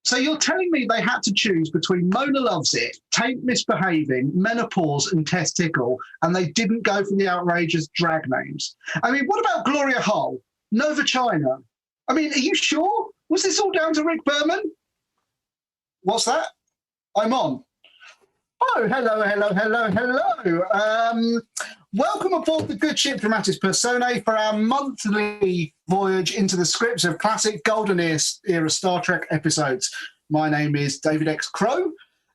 So you're telling me they had to choose between Mona Loves It, Taint Misbehaving, Menopause, and Testicle, and they didn't go for the outrageous drag names? I mean, what about Gloria Hull, Nova China? I mean, are you sure? Was this all down to Rick Berman? What's that? I'm on. Oh, hello. Welcome aboard the good ship Dramatis Personae for our monthly voyage into the scripts of classic golden era Star Trek episodes. My name is David X. Crow,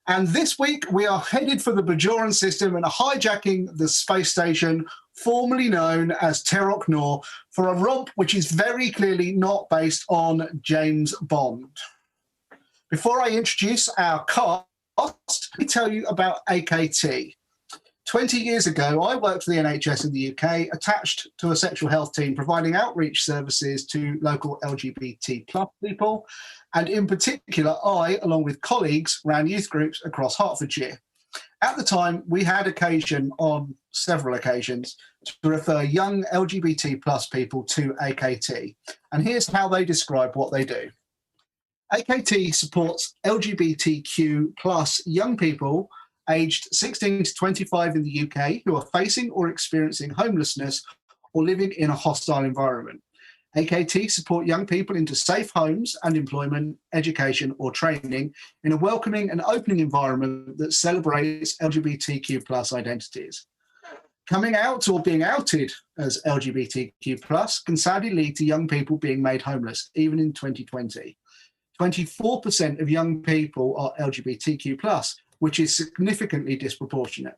and this week we are headed for the Bajoran system and hijacking the space station formerly known as Terok Nor for a romp which is very clearly not based on James Bond. Before I introduce our cast, let me tell you about AKT. 20 years ago, I worked for the NHS in the UK, attached to a sexual health team, providing outreach services to local LGBT plus people. And in particular, I, along with colleagues, ran youth groups across Hertfordshire. At the time, we had occasion, on several occasions, to refer young LGBT plus people to AKT. And here's how they describe what they do. AKT supports LGBTQ plus young people aged 16 to 25 in the UK who are facing or experiencing homelessness or living in a hostile environment. AKT support young people into safe homes and employment, education or training in a welcoming and opening environment that celebrates LGBTQ plus identities. Coming out or being outed as LGBTQ plus can sadly lead to young people being made homeless, even in 2020. 24% of young people are LGBTQ plus, which is significantly disproportionate.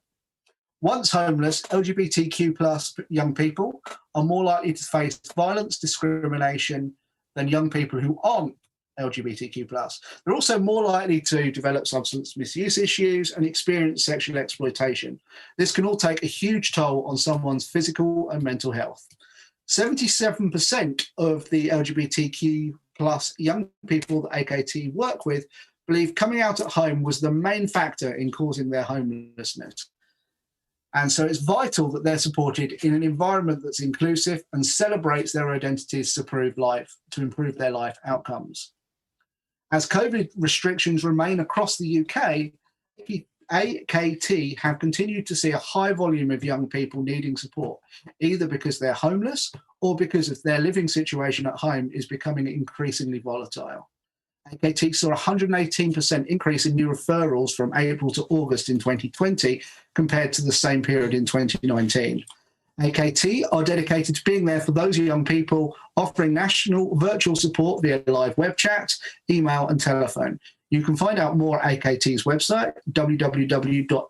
Once homeless, LGBTQ plus young people are more likely to face violence, discrimination than young people who aren't LGBTQ plus. They're also more likely to develop substance misuse issues and experience sexual exploitation. This can all take a huge toll on someone's physical and mental health. 77% of the LGBTQ plus young people that AKT work with believe coming out at home was the main factor in causing their homelessness. And so it's vital that they're supported in an environment that's inclusive and celebrates their identities to improve their life outcomes. As COVID restrictions remain across the UK, AKT have continued to see a high volume of young people needing support, either because they're homeless or because of their living situation at home is becoming increasingly volatile. AKT saw a 118% increase in new referrals from April to August in 2020 compared to the same period in 2019. AKT are dedicated to being there for those young people, offering national virtual support via live web chat, email and telephone. You can find out more at AKT's website, www.akt.uk.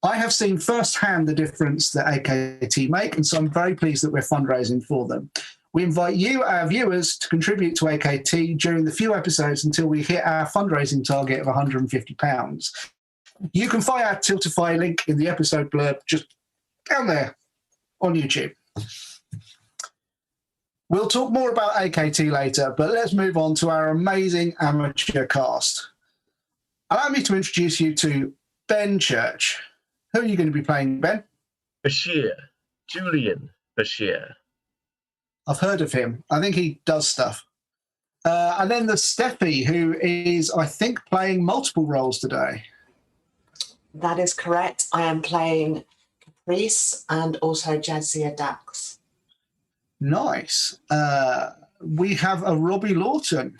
I have seen firsthand the difference that AKT make, and so I'm very pleased that we're fundraising for them. We invite you, our viewers, to contribute to AKT during the few episodes until we hit our fundraising target of £150. You can find our Tiltify link in the episode blurb just down there on YouTube. We'll talk more about AKT later, but let's move on to our amazing amateur cast. Allow me to introduce you to Ben Church. Who are you going to be playing, Ben? Bashir, Julian Bashir. I've heard of him. I think he does stuff. And then there's Steffi, who is, I think, playing multiple roles today. That is correct. I am playing Caprice and also Jadzia Dax. Nice. We have a Robbie Lawton.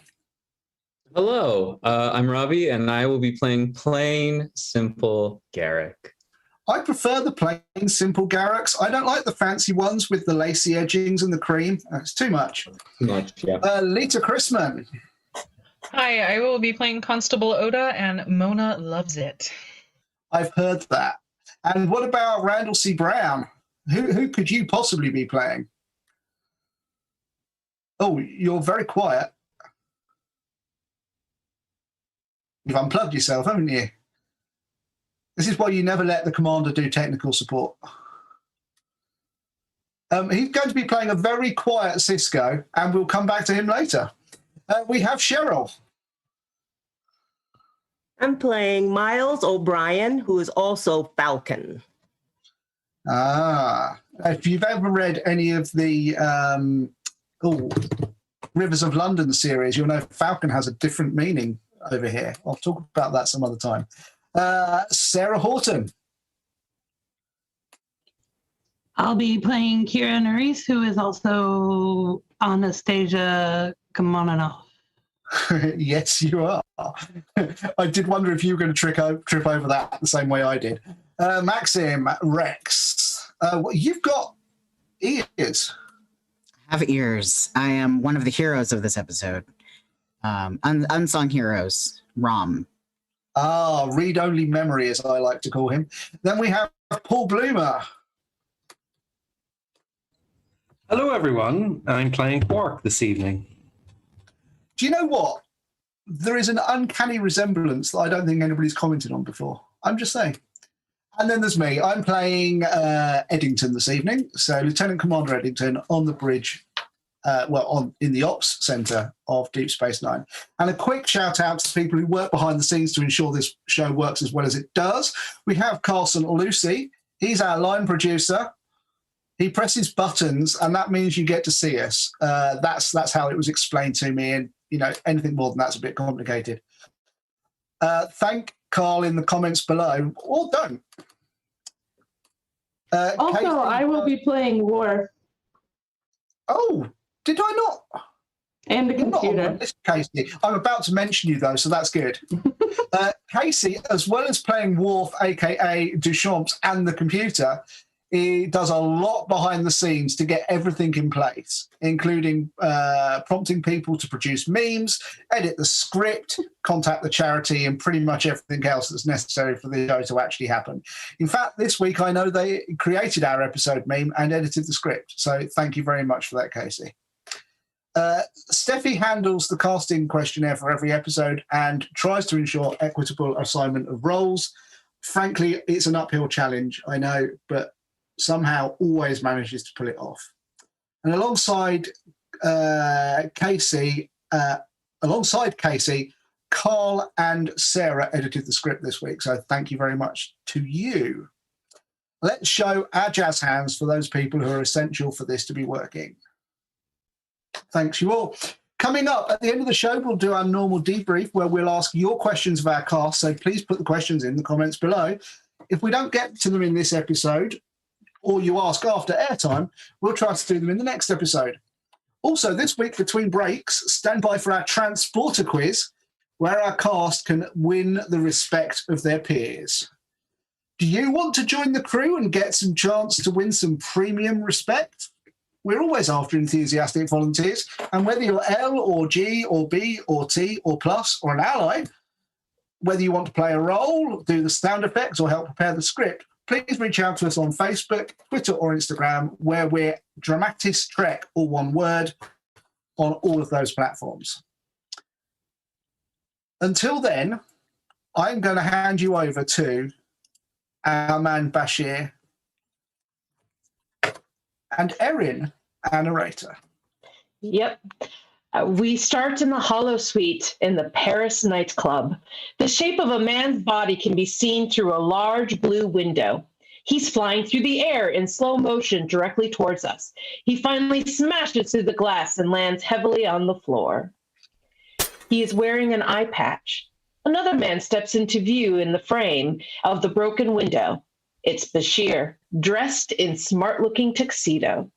Hello, I'm Robbie, and I will be playing Plain Simple Garak. I prefer the plain, simple Garaks. I don't like the fancy ones with the lacy edgings and the cream. That's too much. Too much, yeah. Lita Chrisman. Hi, I will be playing Constable Oda, and Mona Loves It. I've heard that. And what about Randall C. Brown? Who could you possibly be playing? Oh, you're very quiet. You've unplugged yourself, haven't you? This is why you never let the commander do technical support. He's going to be playing a very quiet Cisco, and we'll come back to him later. We have Cheryl. I'm playing Miles O'Brien, who is also Falcon. If you've ever read any of the Rivers of London series, you'll know Falcon has a different meaning over here. I'll talk about that some other time. Sarah Horton. I'll be playing Kira Nerys, who is also Anastasia Kamonanoff. Yes, you are. I did wonder if you were going to trip over that the same way I did. Maxim Rex. You've got ears. I have ears. I am one of the heroes of this episode. Unsung heroes. Rom. Read-only memory, as I like to call him. Then we have Paul Bloomer. Hello, everyone. I'm playing Quark this evening. Do you know what? There is an uncanny resemblance that I don't think anybody's commented on before. I'm just saying. And then there's me. I'm playing Eddington this evening. So Lieutenant Commander Eddington on the bridge, in the Ops Centre of Deep Space Nine. And a quick shout out to people who work behind the scenes to ensure this show works as well as it does. We have Carlson Lucy. He's our line producer. He presses buttons, and that means you get to see us. That's how it was explained to me, and anything more than that's a bit complicated. Thank Carl in the comments below, or don't. Also, Casey, I will be playing Worf Oh, did I not? and the You're not on computer. the list, Casey. I'm about to mention you though, so that's good. Casey, as well as playing Worf, aka Duchamps, and the computer, he does a lot behind the scenes to get everything in place, including prompting people to produce memes, edit the script, contact the charity, and pretty much everything else that's necessary for the show to actually happen. In fact, this week I know they created our episode meme and edited the script. So thank you very much for that, Casey. Steffi handles the casting questionnaire for every episode and tries to ensure equitable assignment of roles. Frankly, it's an uphill challenge, I know, but somehow always manages to pull it off. And alongside Casey, Carl and Sarah edited the script this week, so thank you very much to you. Let's show our jazz hands for those people who are essential for this to be working. Thanks you all. Coming up at the end of the show, we'll do our normal debrief where we'll ask your questions of our cast, so please put the questions in the comments below. If we don't get to them in this episode, or you ask after airtime, we'll try to do them in the next episode. Also, this week between breaks, stand by for our transporter quiz, where our cast can win the respect of their peers. Do you want to join the crew and get some chance to win some premium respect? We're always after enthusiastic volunteers, and whether you're L or G or B or T or plus or an ally, whether you want to play a role, do the sound effects, or help prepare the script, please reach out to us on Facebook, Twitter, or Instagram, where we're Dramatis Trek, all one word, on all of those platforms. Until then, I'm going to hand you over to our man Bashir and Erin, our narrator. Yep. We start in the holosuite in the Paris nightclub. The shape of a man's body can be seen through a large blue window. He's flying through the air in slow motion directly towards us. He finally smashes through the glass and lands heavily on the floor. He is wearing an eye patch. Another man steps into view in the frame of the broken window. It's Bashir, dressed in smart-looking tuxedo.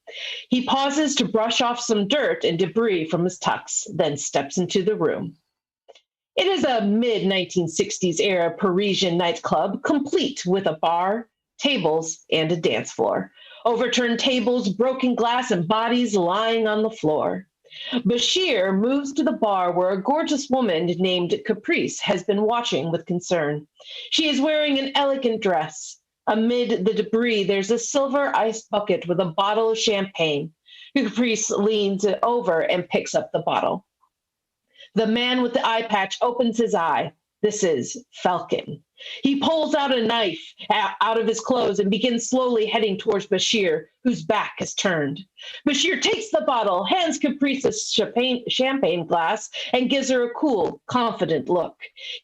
He pauses to brush off some dirt and debris from his tux, then steps into the room. It is a mid-1960s era Parisian nightclub, complete with a bar, tables, and a dance floor. Overturned tables, broken glass, and bodies lying on the floor. Bashir moves to the bar where a gorgeous woman named Caprice has been watching with concern. She is wearing an elegant dress. Amid the debris, there's a silver ice bucket with a bottle of champagne. Caprice leans over and picks up the bottle. The man with the eye patch opens his eye. This is Falcon. He pulls out a knife out of his clothes and begins slowly heading towards Bashir, whose back is turned. Bashir takes the bottle, hands Caprice a champagne glass, and gives her a cool, confident look.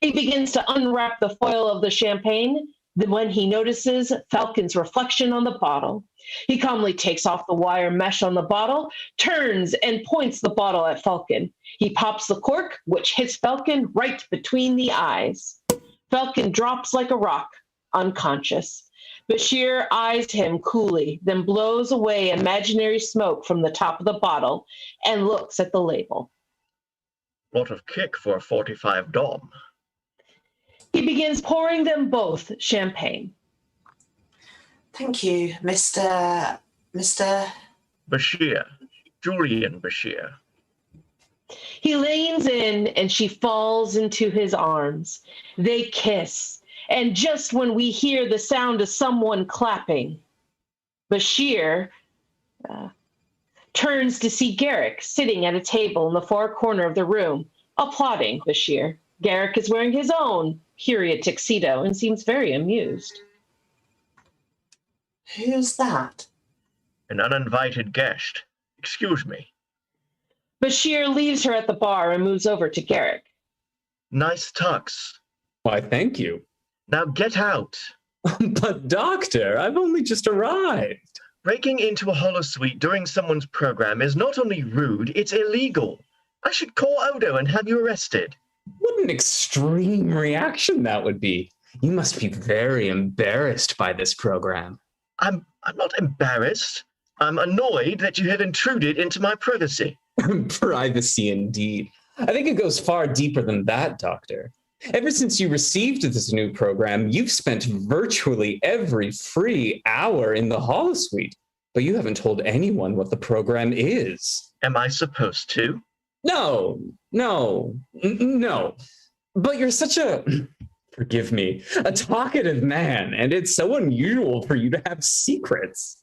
He begins to unwrap the foil of the champagne. Then when he notices Falcon's reflection on the bottle, he calmly takes off the wire mesh on the bottle, turns and points the bottle at Falcon. He pops the cork, which hits Falcon right between the eyes. Falcon drops like a rock, unconscious. Bashir eyes him coolly, then blows away imaginary smoke from the top of the bottle and looks at the label. Lot of kick for a 45 Dom. He begins pouring them both champagne. Thank you, Mr. Bashir. Julian Bashir. He leans in and she falls into his arms. They kiss. And just when we hear the sound of someone clapping, Bashir turns to see Garak sitting at a table in the far corner of the room, applauding Bashir. Garak is wearing his own period tuxedo and seems very amused. Who's that? An uninvited guest. Excuse me. Bashir leaves her at the bar and moves over to Garak. Nice tux. Why, thank you. Now get out. But doctor, I've only just arrived. Breaking into a holosuite during someone's program is not only rude, it's illegal. I should call Odo and have you arrested. What an extreme reaction that would be. You must be very embarrassed by this program. I'm not embarrassed. I'm annoyed that you have intruded into my privacy. Privacy indeed. I think it goes far deeper than that, Doctor. Ever since you received this new program, you've spent virtually every free hour in the holosuite, but you haven't told anyone what the program is. Am I supposed to? No. But you're such a, forgive me, a talkative man, and it's so unusual for you to have secrets.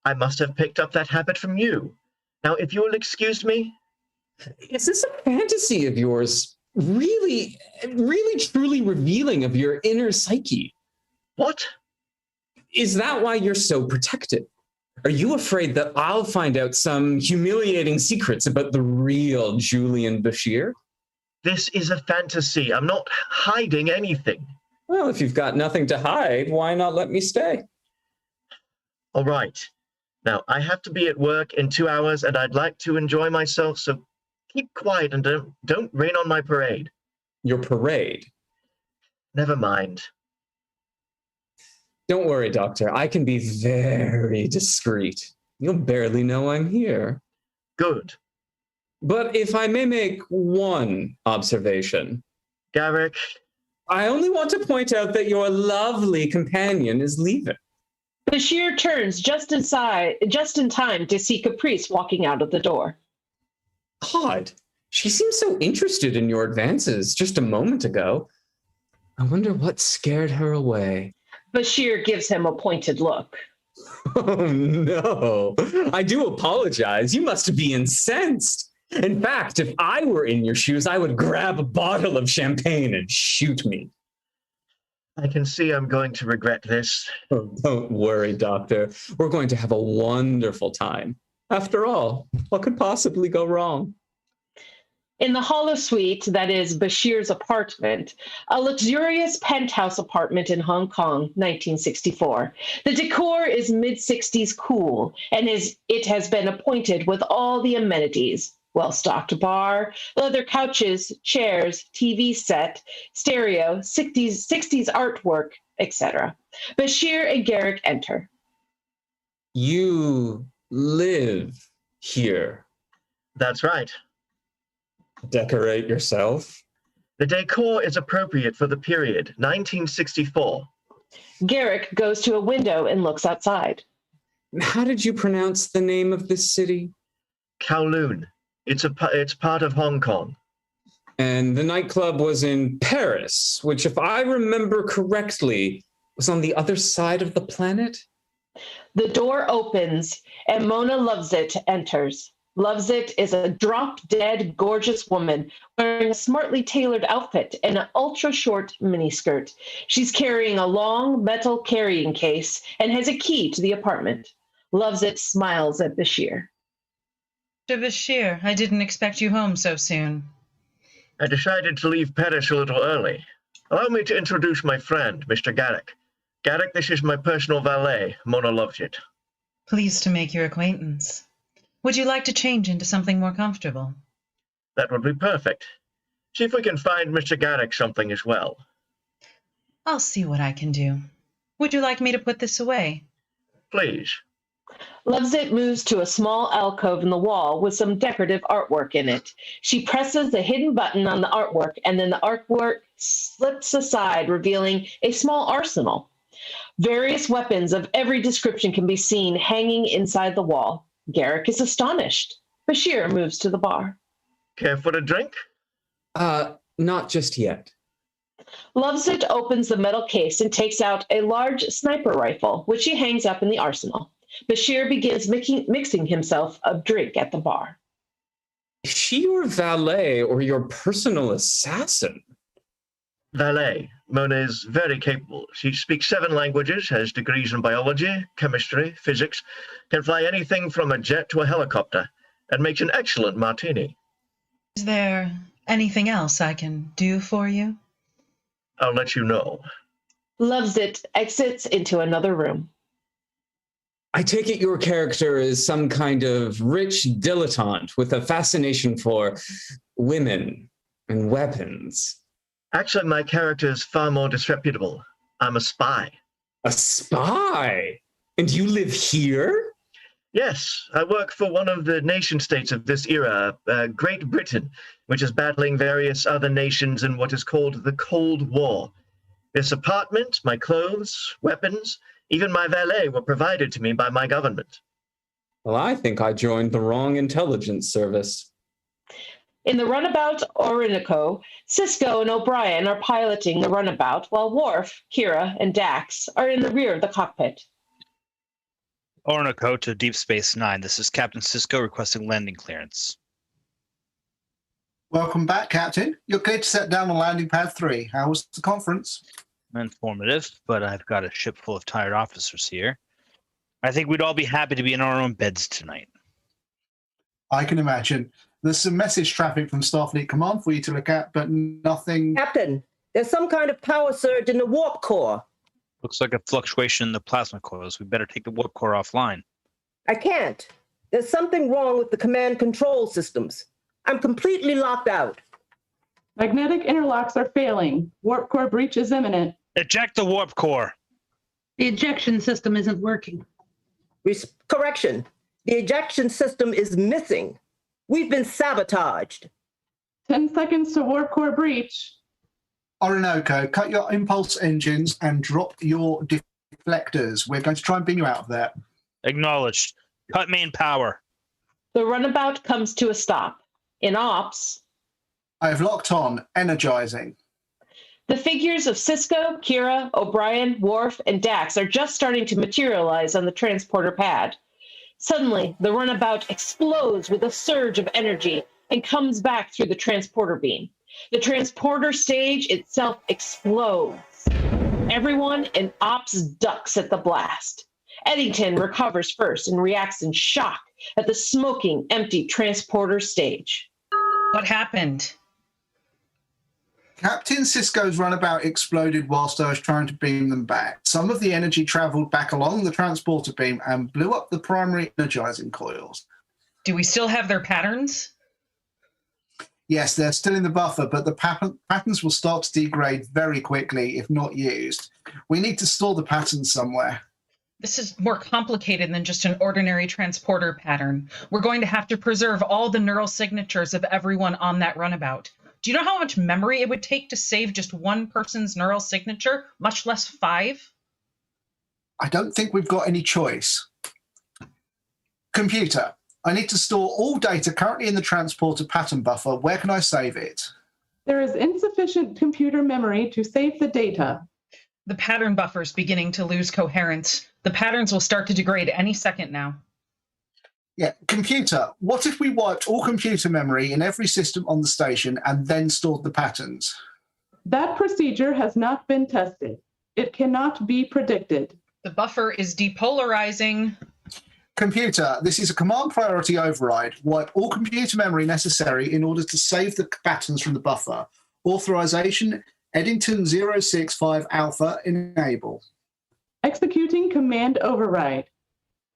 I must have picked up that habit from you. Now, if you'll excuse me. Is this a fantasy of yours really truly revealing of your inner psyche? What? Is that why you're so protective? Are you afraid that I'll find out some humiliating secrets about the real Julian Bashir? This is a fantasy. I'm not hiding anything. Well, if you've got nothing to hide, why not let me stay? All right. Now, I have to be at work in 2 hours, and I'd like to enjoy myself, so keep quiet and don't rain on my parade. Your parade? Never mind. Don't worry, Doctor. I can be very discreet. You'll barely know I'm here. Good. But if I may make one observation. Garak. I only want to point out that your lovely companion is leaving. Bashir turns just in time to see Caprice walking out of the door. Odd. She seemed so interested in your advances just a moment ago. I wonder what scared her away. Bashir gives him a pointed look. Oh, no. I do apologize. You must be incensed. In fact, if I were in your shoes, I would grab a bottle of champagne and shoot me. I can see I'm going to regret this. Oh, don't worry, Doctor. We're going to have a wonderful time. After all, what could possibly go wrong? In the holosuite, that is Bashir's apartment, a luxurious penthouse apartment in Hong Kong, 1964. The decor is mid-60s cool, and it has been appointed with all the amenities. Well-stocked bar, leather couches, chairs, TV set, stereo, 60s artwork, etc. Bashir and Garak enter. You live here. That's right. Decorate yourself? The decor is appropriate for the period, 1964. Garak goes to a window and looks outside. How did you pronounce the name of this city? Kowloon. It's part of Hong Kong. And the nightclub was in Paris, which, if I remember correctly, was on the other side of the planet? The door opens and Mona Lovesit enters. Lovesit is a drop-dead, gorgeous woman wearing a smartly tailored outfit and an ultra-short miniskirt. She's carrying a long metal carrying case and has a key to the apartment. Lovesit smiles at Bashir. Mr. Bashir, I didn't expect you home so soon. I decided to leave Paris a little early. Allow me to introduce my friend, Mr. Garak. Garak, this is my personal valet. Mona loves it. Pleased to make your acquaintance. Would you like to change into something more comfortable? That would be perfect. See if we can find Mr. Garak something as well. I'll see what I can do. Would you like me to put this away? Please. Lovesit moves to a small alcove in the wall with some decorative artwork in it. She presses the hidden button on the artwork, and then the artwork slips aside, revealing a small arsenal. Various weapons of every description can be seen hanging inside the wall. Garak is astonished. Bashir moves to the bar. Care for a drink? Not just yet. Lovesit opens the metal case and takes out a large sniper rifle, which he hangs up in the arsenal. Bashir begins mixing himself a drink at the bar. Is she your valet or your personal assassin? Valet. Mona is very capable. She speaks 7 languages, has degrees in biology, chemistry, physics, can fly anything from a jet to a helicopter, and makes an excellent martini. Is there anything else I can do for you? I'll let you know. Lovesit exits into another room. I take it your character is some kind of rich dilettante with a fascination for women and weapons. Actually, my character is far more disreputable. I'm a spy. A spy? And you live here? Yes, I work for one of the nation-states of this era, Great Britain, which is battling various other nations in what is called the Cold War. This apartment, my clothes, weapons, even my valet were provided to me by my government. Well, I think I joined the wrong intelligence service. In the runabout Orinoco, Cisco and O'Brien are piloting the runabout, while Worf, Kira, and Dax are in the rear of the cockpit. Orinoco to Deep Space Nine. This is Captain Cisco requesting landing clearance. Welcome back, Captain. You're clear to set down on landing pad 3. How was the conference? Informative, but I've got a ship full of tired officers here. I think we'd all be happy to be in our own beds tonight. I can imagine. There's some message traffic from Starfleet Command for you to look at, but nothing... Captain, there's some kind of power surge in the warp core. Looks like a fluctuation in the plasma coils. We better take the warp core offline. I can't. There's something wrong with the command control systems. I'm completely locked out. Magnetic interlocks are failing. Warp core breach is imminent. Eject the warp core. The ejection system isn't working. Correction. The ejection system is missing. We've been sabotaged. 10 seconds to warp core breach. Orinoco, cut your impulse engines and drop your deflectors. We're going to try and beam you out of there. Acknowledged. Cut main power. The runabout comes to a stop. In ops, I have locked on, energizing. the figures of Cisco, Kira, O'Brien, Worf, and Dax are just starting to materialize on the transporter pad. Suddenly, the runabout explodes with a surge of energy and comes back through the transporter beam. The transporter stage itself explodes. Everyone in ops ducks at the blast. Eddington recovers first and reacts in shock at the smoking, empty transporter stage. What happened? Captain Cisco's runabout exploded whilst I was trying to beam them back. Some of the energy travelled back along the transporter beam and blew up the primary energizing coils. Do we still have their patterns? Yes, they're still in the buffer, but the patterns will start to degrade very quickly if not used. We need to store the patterns somewhere. This is more complicated than just an ordinary transporter pattern. We're going to have to preserve all the neural signatures of everyone on that runabout. Do you know how much memory it would take to save just one person's neural signature, much less 5? I don't think we've got any choice. Computer, I need to store all data currently in the transporter pattern buffer. Where can I save it? There is insufficient computer memory to save the data. The pattern buffer is beginning to lose coherence. The patterns will start to degrade any second now. Yeah, computer, what if we wiped all computer memory in every system on the station and then stored the patterns? That procedure has not been tested. It cannot be predicted. The buffer is depolarizing. Computer, this is a command priority override. Wipe all computer memory necessary in order to save the patterns from the buffer. Authorization, Eddington 065 Alpha, enable. Executing command override.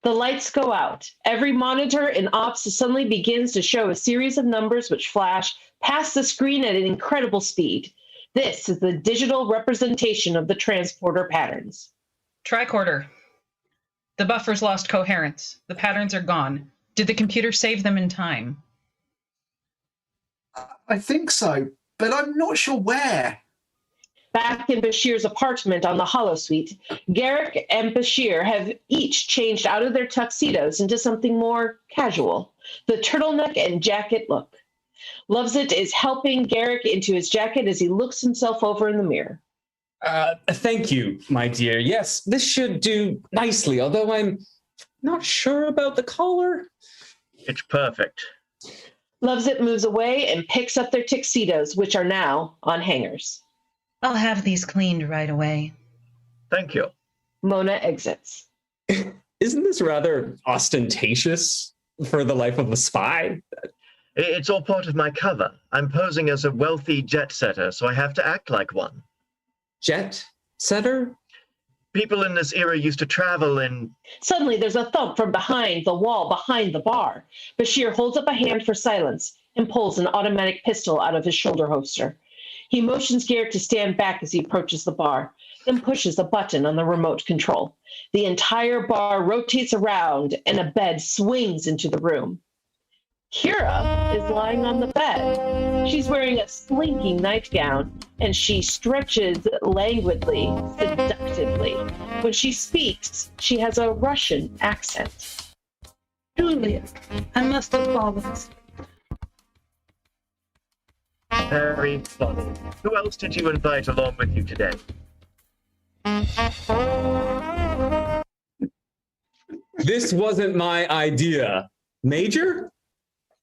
The lights go out. Every monitor in ops suddenly begins to show a series of numbers which flash past the screen at an incredible speed. This is the digital representation of the transporter patterns. Tricorder. The buffer's lost coherence. The patterns are gone. Did the computer save them in time? I think so, but I'm not sure where. Back in Bashir's apartment on the holosuite, Garak and Bashir have each changed out of their tuxedos into something more casual, the turtleneck and jacket look. Lovesit is helping Garak into his jacket as he looks himself over in the mirror. Thank you, my dear. Yes, this should do nicely, although I'm not sure about the collar. It's perfect. Lovesit moves away and picks up their tuxedos, which are now on hangers. I'll have these cleaned right away. Thank you. Mona exits. Isn't this rather ostentatious for the life of a spy? It's all part of my cover. I'm posing as a wealthy jet setter, so I have to act like one. Jet setter? People in this era used to travel in... Suddenly, there's a thump from behind the wall behind the bar. Bashir holds up a hand for silence and pulls an automatic pistol out of his shoulder holster. He motions Garak to stand back as he approaches the bar, then pushes a button on the remote control. The entire bar rotates around and a bed swings into the room. Kira is lying on the bed. She's wearing a slinky nightgown, and she stretches languidly, seductively. When she speaks, she has a Russian accent. Julia, I must apologize. Very funny. Who else did you invite along with you today? This wasn't my idea. Major?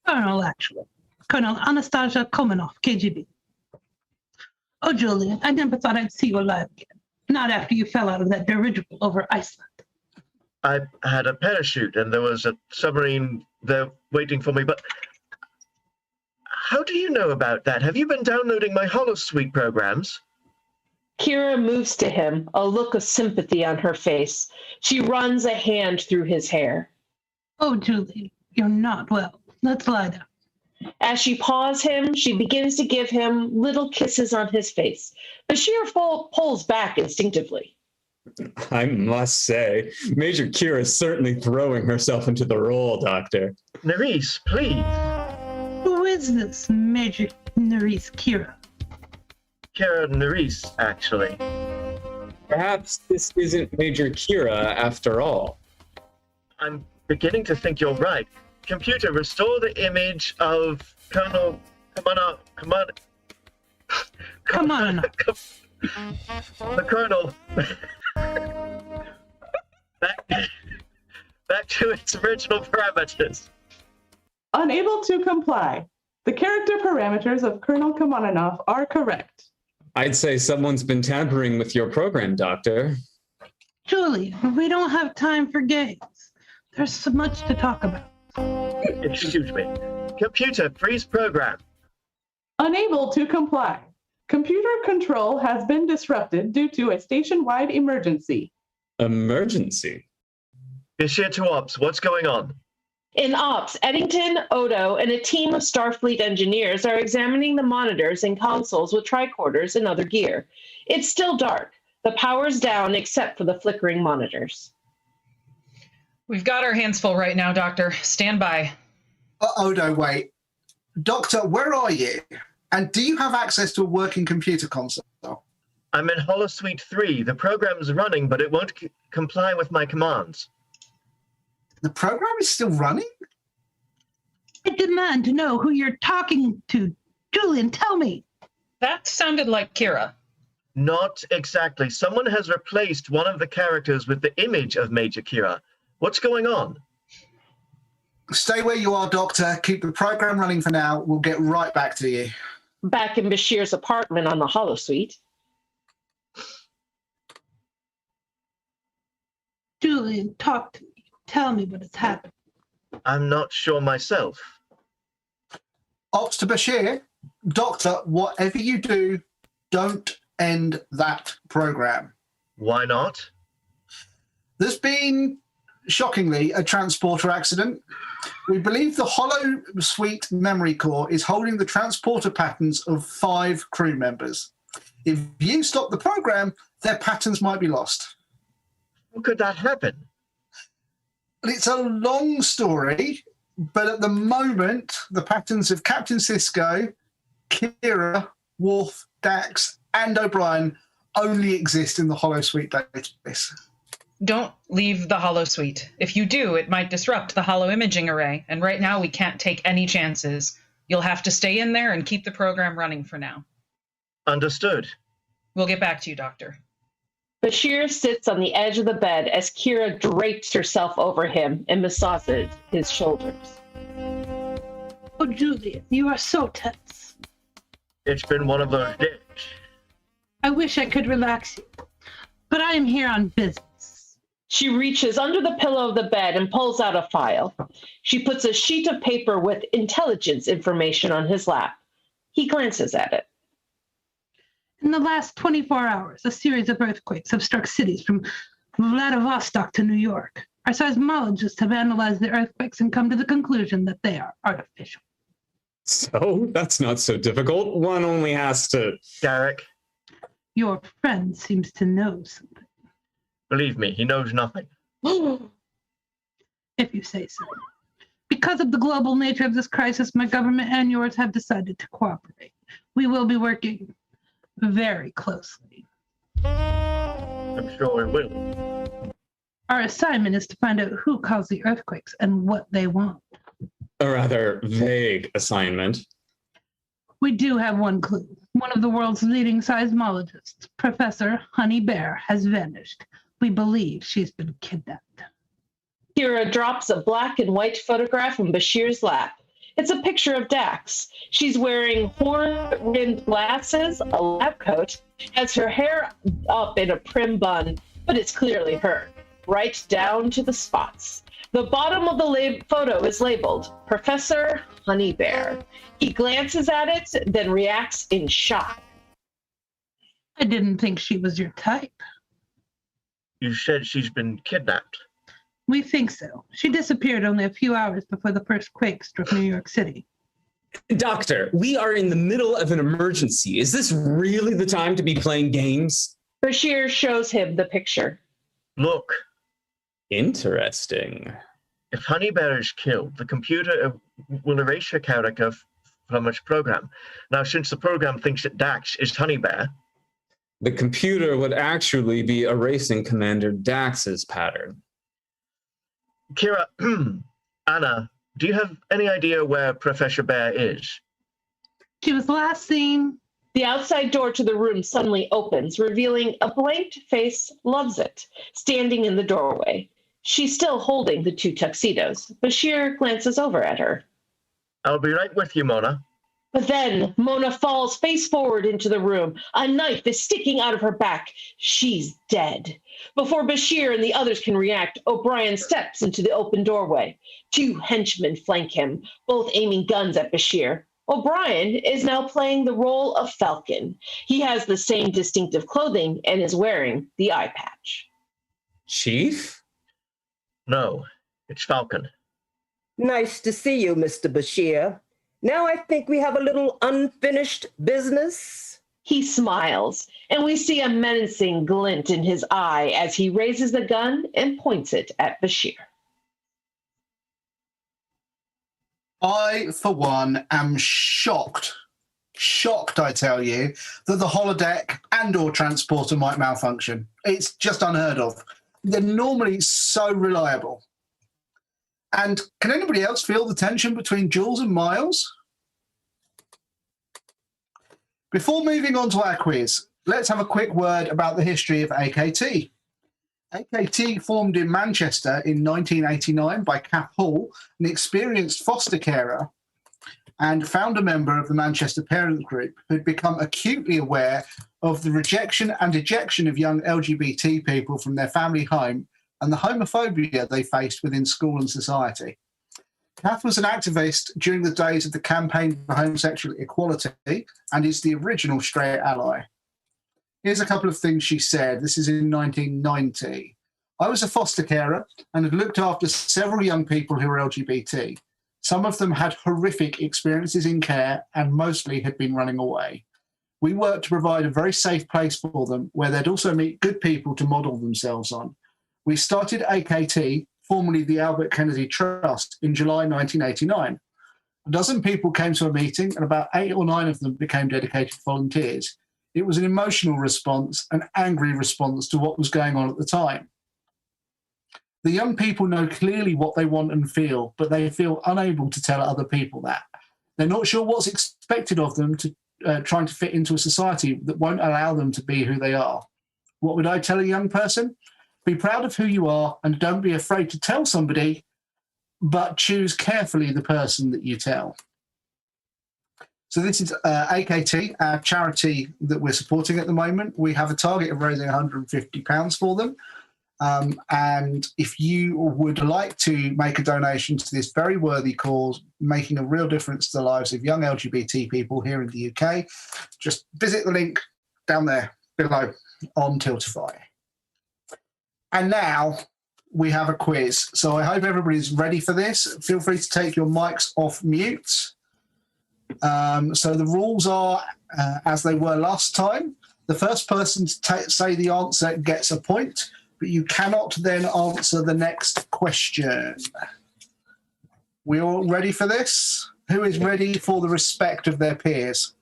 Colonel, actually. Colonel Anastasia Komenov, KGB. Oh, Julian, I never thought I'd see you alive again. Not after you fell out of that dirigible over Iceland. I had a parachute and there was a submarine there waiting for me, but how do you know about that? Have you been downloading my holosuite programs? Kira moves to him, a look of sympathy on her face. She runs a hand through his hair. Oh, Julie, you're not well. Let's lie down. As she paws him, she begins to give him little kisses on his face. Bashir pulls back instinctively. I must say, Major Kira is certainly throwing herself into the role, Doctor. Nerys, please. Who is this Major Nerys Kira? Kira Nerys, actually. Perhaps this isn't Major Kira after all. I'm beginning to think you're right. Computer, restore the image of Colonel... The Colonel. back to its original parameters. Unable to comply. The character parameters of Colonel Kamenov are correct. I'd say someone's been tampering with your program, Doctor. Julie, we don't have time for games. There's so much to talk about. Excuse me. Computer, freeze program. Unable to comply. Computer control has been disrupted due to a station-wide emergency. Emergency? Bashir to Ops, what's going on? In Ops, Eddington, Odo, and a team of Starfleet engineers are examining the monitors and consoles with tricorders and other gear. It's still dark. The power's down except for the flickering monitors. We've got our hands full right now, Doctor. Stand by. Odo, wait. Doctor, where are you? And do you have access to a working computer console? I'm in holosuite 3. The program's running, but it won't comply with my commands. The program is still running? I demand to know who you're talking to. Julian, tell me. That sounded like Kira. Not exactly. Someone has replaced one of the characters with the image of Major Kira. What's going on? Stay where you are, Doctor. Keep the program running for now. We'll get right back to you. Back in Bashir's apartment on the holosuite. Julian, talk to me. Tell me what has happened. I'm not sure myself. Ops to Bashir. Doctor, whatever you do, don't end that program. Why not? There's been, shockingly, a transporter accident. We believe the Holo Suite memory core is holding the transporter patterns of 5 crew members. If you stop the program, their patterns might be lost. How could that happen? It's a long story, but at the moment, the patterns of Captain Sisko, Kira, Worf, Dax, and O'Brien only exist in the Holo Suite database. Don't leave the Holo Suite. If you do, it might disrupt the Holo imaging array, and right now we can't take any chances. You'll have to stay in there and keep the program running for now. Understood. We'll get back to you, Doctor. Bashir sits on the edge of the bed as Kira drapes herself over him and massages his shoulders. Oh, Julian, you are so tense. It's been one of those days. I wish I could relax you, but I am here on business. She reaches under the pillow of the bed and pulls out a file. She puts a sheet of paper with intelligence information on his lap. He glances at it. In the last 24 hours, a series of earthquakes have struck cities from Vladivostok to New York. Our seismologists have analyzed the earthquakes and come to the conclusion that they are artificial. So, that's not so difficult. One only has to... Garak. Your friend seems to know something. Believe me, he knows nothing. If you say so. Because of the global nature of this crisis, my government and yours have decided to cooperate. We will be working very closely. I'm sure we will. Our assignment is to find out who caused the earthquakes and what they want. A rather vague assignment. We do have one clue. One of the world's leading seismologists, Professor Honey Bear, has vanished. We believe she's been kidnapped. Kira drops a black and white photograph from Bashir's lap. It's a picture of Dax. She's wearing horn-rimmed glasses, a lab coat, has her hair up in a prim bun, but it's clearly her, right down to the spots. The bottom of the photo is labeled Professor Honey Bear. He glances at it, then reacts in shock. I didn't think she was your type. You said she's been kidnapped. We think so. She disappeared only a few hours before the first quake struck New York City. Doctor, we are in the middle of an emergency. Is this really the time to be playing games? Bashir shows him the picture. Look. Interesting. If Honey Bear is killed, the computer will erase her character from its program. Now, since the program thinks that Dax is Honey Bear, the computer would actually be erasing Commander Dax's pattern. Kira, Anna, do you have any idea where Professor Bear is? She was last seen. The outside door to the room suddenly opens, revealing a blank-faced Loves-It standing in the doorway. She's still holding the 2 tuxedos. Bashir glances over at her. I'll be right with you, Mona. But then Mona falls face forward into the room. A knife is sticking out of her back. She's dead. Before Bashir and the others can react, O'Brien steps into the open doorway. 2 henchmen flank him, both aiming guns at Bashir. O'Brien is now playing the role of Falcon. He has the same distinctive clothing and is wearing the eye patch. Chief? No, it's Falcon. Nice to see you, Mr. Bashir. Now I think we have a little unfinished business. He smiles, and we see a menacing glint in his eye as he raises the gun and points it at Bashir. I, for one, am shocked, I tell you, that the holodeck and or transporter might malfunction. It's just unheard of. They're normally so reliable. And can anybody else feel the tension between Jules and Miles? Before moving on to our quiz, let's have a quick word about the history of AKT. AKT formed in Manchester in 1989 by Kath Hall, an experienced foster carer and founder member of the Manchester Parent Group, who'd become acutely aware of the rejection and ejection of young LGBT people from their family home and the homophobia they faced within school and society. Kath was an activist during the days of the Campaign for Homosexual Equality and is the original straight ally. Here's a couple of things she said. This is in 1990. I was a foster carer and had looked after several young people who were LGBT. Some of them had horrific experiences in care and mostly had been running away. We worked to provide a very safe place for them where they'd also meet good people to model themselves on. We started AKT, formerly the Albert Kennedy Trust, in July 1989. A dozen people came to a meeting and about 8 or 9 of them became dedicated volunteers. It was an emotional response, an angry response to what was going on at the time. The young people know clearly what they want and feel, but they feel unable to tell other people that. They're not sure what's expected of them to trying to fit into a society that won't allow them to be who they are. What would I tell a young person? Be proud of who you are and don't be afraid to tell somebody, but choose carefully the person that you tell. So this is AKT, our charity that we're supporting at the moment. We have a target of raising £150 for them. And if you would like to make a donation to this very worthy cause, making a real difference to the lives of young LGBT people here in the UK, just visit the link down there below on Tiltify. And now we have a quiz. So I hope everybody's ready for this. Feel free to take your mics off mute. So the rules are as they were last time. The first person to say the answer gets a point, but you cannot then answer the next question. We all ready for this? Who is ready for the respect of their peers?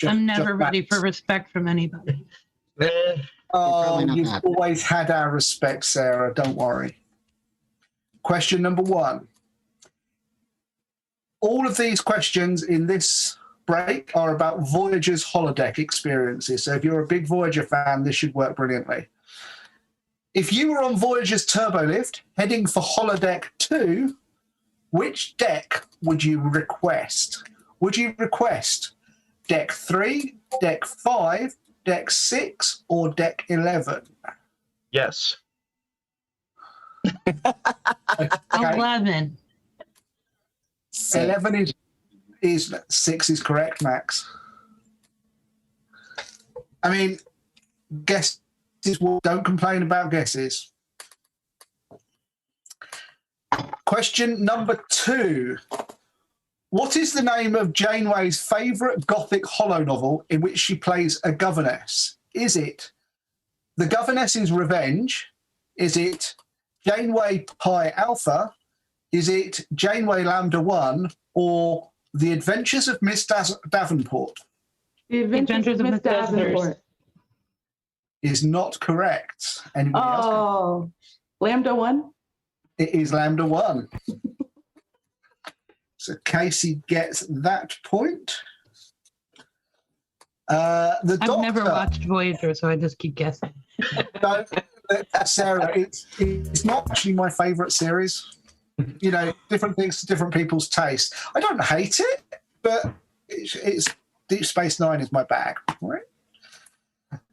I'm never ready for respect from anybody. Oh, you've always had our respect, Sarah. Don't worry. Question number 1. All of these questions in this break are about Voyager's holodeck experiences. So if you're a big Voyager fan, this should work brilliantly. If you were on Voyager's turbolift heading for holodeck 2, which deck would you request? Would you request deck 3, deck 5, deck 6, or deck 11? Yes. Okay. 11. 11 is 6 is correct, Max. I mean, guesses, don't complain about guesses. Question number 2. What is the name of Janeway's favourite Gothic holonovel in which she plays a governess? Is it The Governess's Revenge? Is it Janeway Pi Alpha? Is it Janeway Lambda 1 or The Adventures of Miss Davenport? The Adventures of Miss Davenport. Is not correct. Anybody else? Oh, Lambda 1? It is Lambda 1. So Casey gets that point. I've never watched Voyager, so I just keep guessing. No, Sarah, it's not actually my favourite series. You know, different things to different people's taste. I don't hate it, but it's Deep Space Nine is my bag. Right?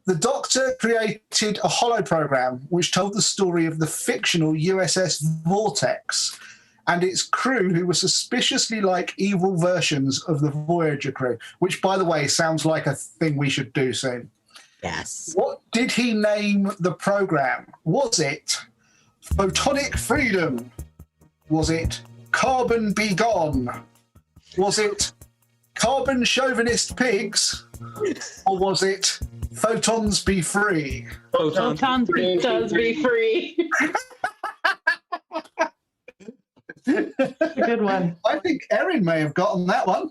The Doctor created a holo program which told the story of the fictional USS Vortex and its crew, who were suspiciously like evil versions of the Voyager crew, which, by the way, sounds like a thing we should do soon. Yes. What did he name the program? Was it Photonic Freedom? Was it Carbon Be Gone? Was it Carbon Chauvinist Pigs? Or was it Photons Be Free? Photons be free. A good one. I think Erin may have gotten that one.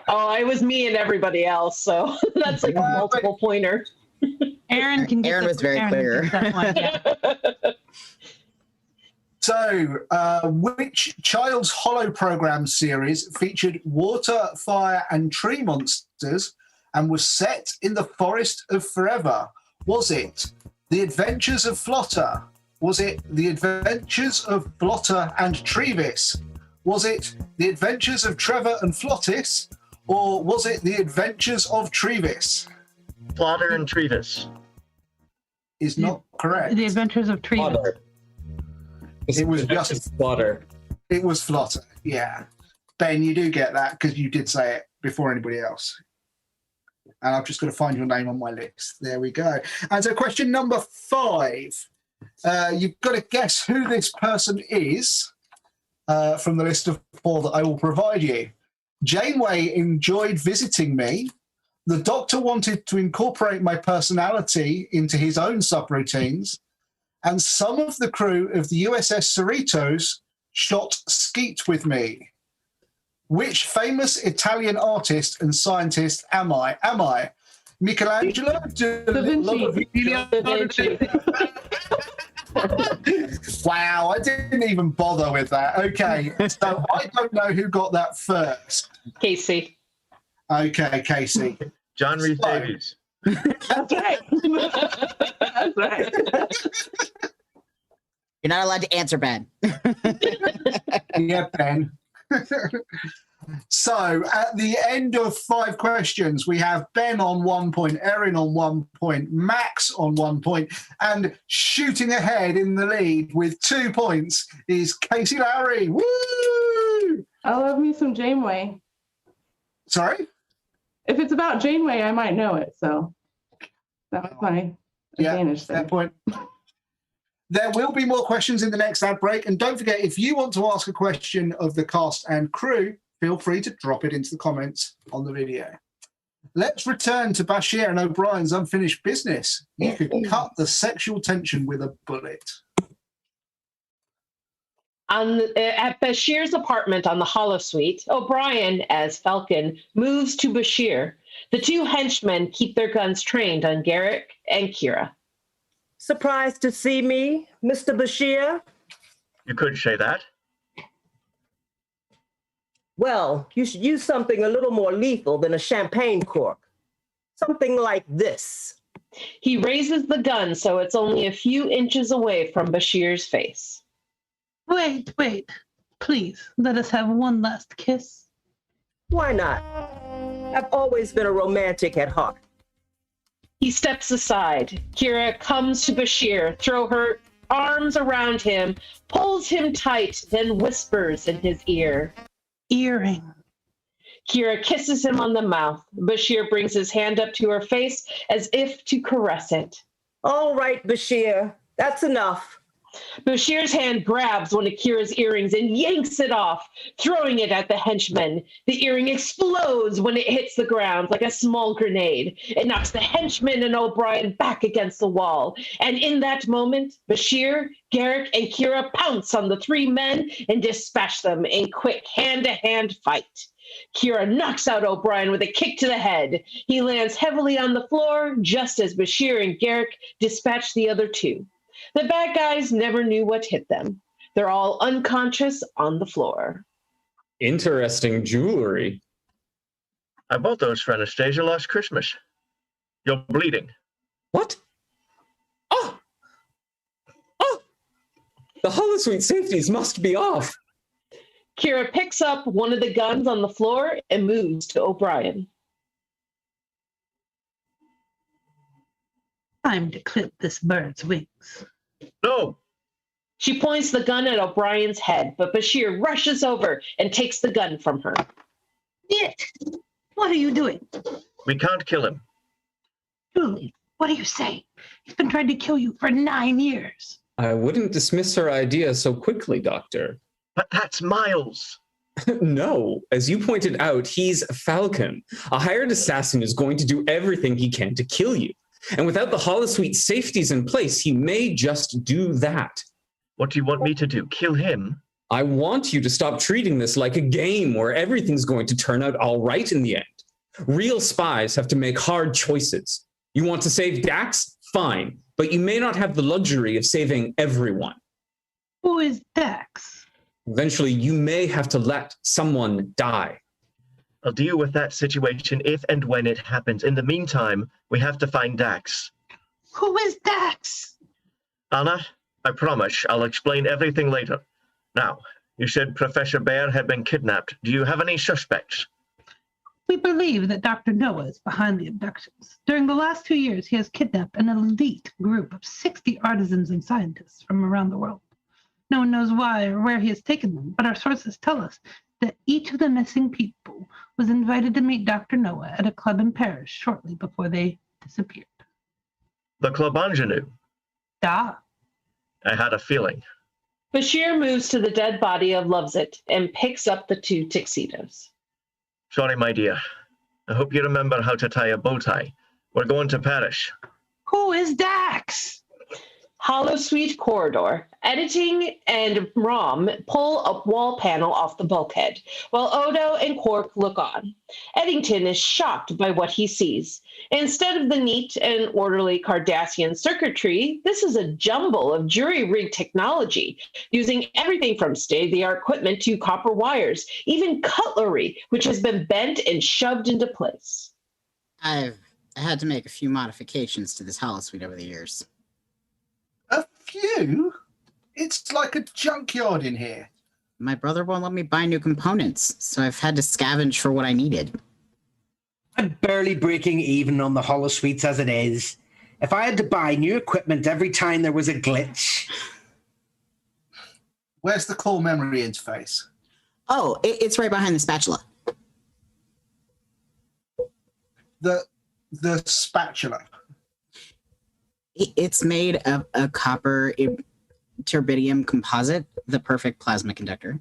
Oh, it was me and everybody else, so that's like a multiple pointer. Aaron can get Aaron was very clear. gets that one, yeah. So, which Child's Hollow Program series featured water, fire, and tree monsters and was set in the Forest of Forever? Was it The Adventures of Flotter? Was it The Adventures of Flotter and Trevis? Was it The Adventures of Trevor and Flottis? Or was it The Adventures of Trevis? Flotter and Trevis. Is not correct. The Adventures of Trevis. Flotter. It was just Flotter. It was Flotter, yeah. Ben, you do get that because you did say it before anybody else. And I've just got to find your name on my list. There we go. And so question number 5. You've got to guess who this person is from the list of 4 that I will provide you. Janeway enjoyed visiting me. The Doctor wanted to incorporate my personality into his own subroutines. And some of the crew of the USS Cerritos shot skeet with me. Which famous Italian artist and scientist am I? Am I Michelangelo? Da Vinci. Wow, I didn't even bother with that. Okay, so I don't know who got that first. Casey. Okay, Casey. John Reed Davies. That's right. That's right. You're not allowed to answer, Ben. Yeah, Ben. So at the end of 5 questions, we have Ben on 1 point, Erin on 1 point, Max on 1 point, and shooting ahead in the lead with 2 points is Casey Lowry. Woo! I love me some Janeway. Sorry? If it's about Janeway, I might know it. So that was my advantage there. Fair point. There will be more questions in the next ad break. And don't forget, if you want to ask a question of the cast and crew, feel free to drop it into the comments on the video. Let's return to Bashir and O'Brien's unfinished business. You could cut the sexual tension with a bullet. At Bashir's apartment on the holosuite, O'Brien, as Falcon, moves to Bashir. The 2 henchmen keep their guns trained on Garak and Kira. Surprised to see me, Mr. Bashir? You could say that. Well, you should use something a little more lethal than a champagne cork. Something like this. He raises the gun so it's only a few inches away from Bashir's face. Wait. Please, let us have one last kiss. Why not? I've always been a romantic at heart. He steps aside. Kira comes to Bashir, throw her arms around him, pulls him tight, then whispers in his ear. Earring. Kira kisses him on the mouth. Bashir brings his hand up to her face as if to caress it. All right, Bashir, that's enough. Bashir's hand grabs one of Kira's earrings and yanks it off, throwing it at the henchman. The earring explodes when it hits the ground like a small grenade. It knocks the henchman and O'Brien back against the wall. And in that moment, Bashir, Garak, and Kira pounce on the 3 men and dispatch them in quick hand-to-hand fight. Kira knocks out O'Brien with a kick to the head. He lands heavily on the floor just as Bashir and Garak dispatch the other 2. The bad guys never knew what hit them. They're all unconscious on the floor. Interesting jewelry. I bought those for Anastasia last Christmas. You're bleeding. What? Oh! The holosuite safeties must be off. Kira picks up one of the guns on the floor and moves to O'Brien. Time to clip this bird's wings. No! She points the gun at O'Brien's head, but Bashir rushes over and takes the gun from her. It! What are you doing? We can't kill him. Julie, what are you saying? He's been trying to kill you for 9 years. I wouldn't dismiss her idea so quickly, Doctor. But that's Miles. No, as you pointed out, he's Falcon. A hired assassin is going to do everything he can to kill you. And without the holosuite safeties in place, he may just do that. What do you want me to do? Kill him? I want you to stop treating this like a game where everything's going to turn out all right in the end. Real spies have to make hard choices. You want to save Dax? Fine. But you may not have the luxury of saving everyone. Who is Dax? Eventually, you may have to let someone die. I'll deal with that situation if and when it happens. In the meantime, we have to find Dax. Who is Dax? Anna, I promise I'll explain everything later. Now, you said Professor Bear had been kidnapped. Do you have any suspects? We believe that Dr. Noah is behind the abductions. During the last 2 years, he has kidnapped an elite group of 60 artisans and scientists from around the world. No one knows why or where he has taken them, but our sources tell us that each of the missing people was invited to meet Dr. Noah at a club in Paris shortly before they disappeared. The Club Ingenue. Da. I had a feeling. Bashir moves to the dead body of Lovesit and picks up the 2 tuxedos. Sorry, my dear. I hope you remember how to tie a bow tie. We're going to Paris. Who is Dax? Holosuite corridor. Editing and Rom pull a wall panel off the bulkhead, while Odo and Quark look on. Eddington is shocked by what he sees. Instead of the neat and orderly Cardassian circuitry, this is a jumble of jury-rigged technology, using everything from state-of-the-art equipment to copper wires, even cutlery, which has been bent and shoved into place. I've had to make a few modifications to this holosuite over the years. A few? It's like a junkyard in here. My brother won't let me buy new components, so I've had to scavenge for what I needed. I'm barely breaking even on the holosuites as it is. If I had to buy new equipment every time there was a glitch... Where's the core memory interface? Oh, it's right behind the spatula. The spatula. It's made of a copper terbidium composite, the perfect plasma conductor.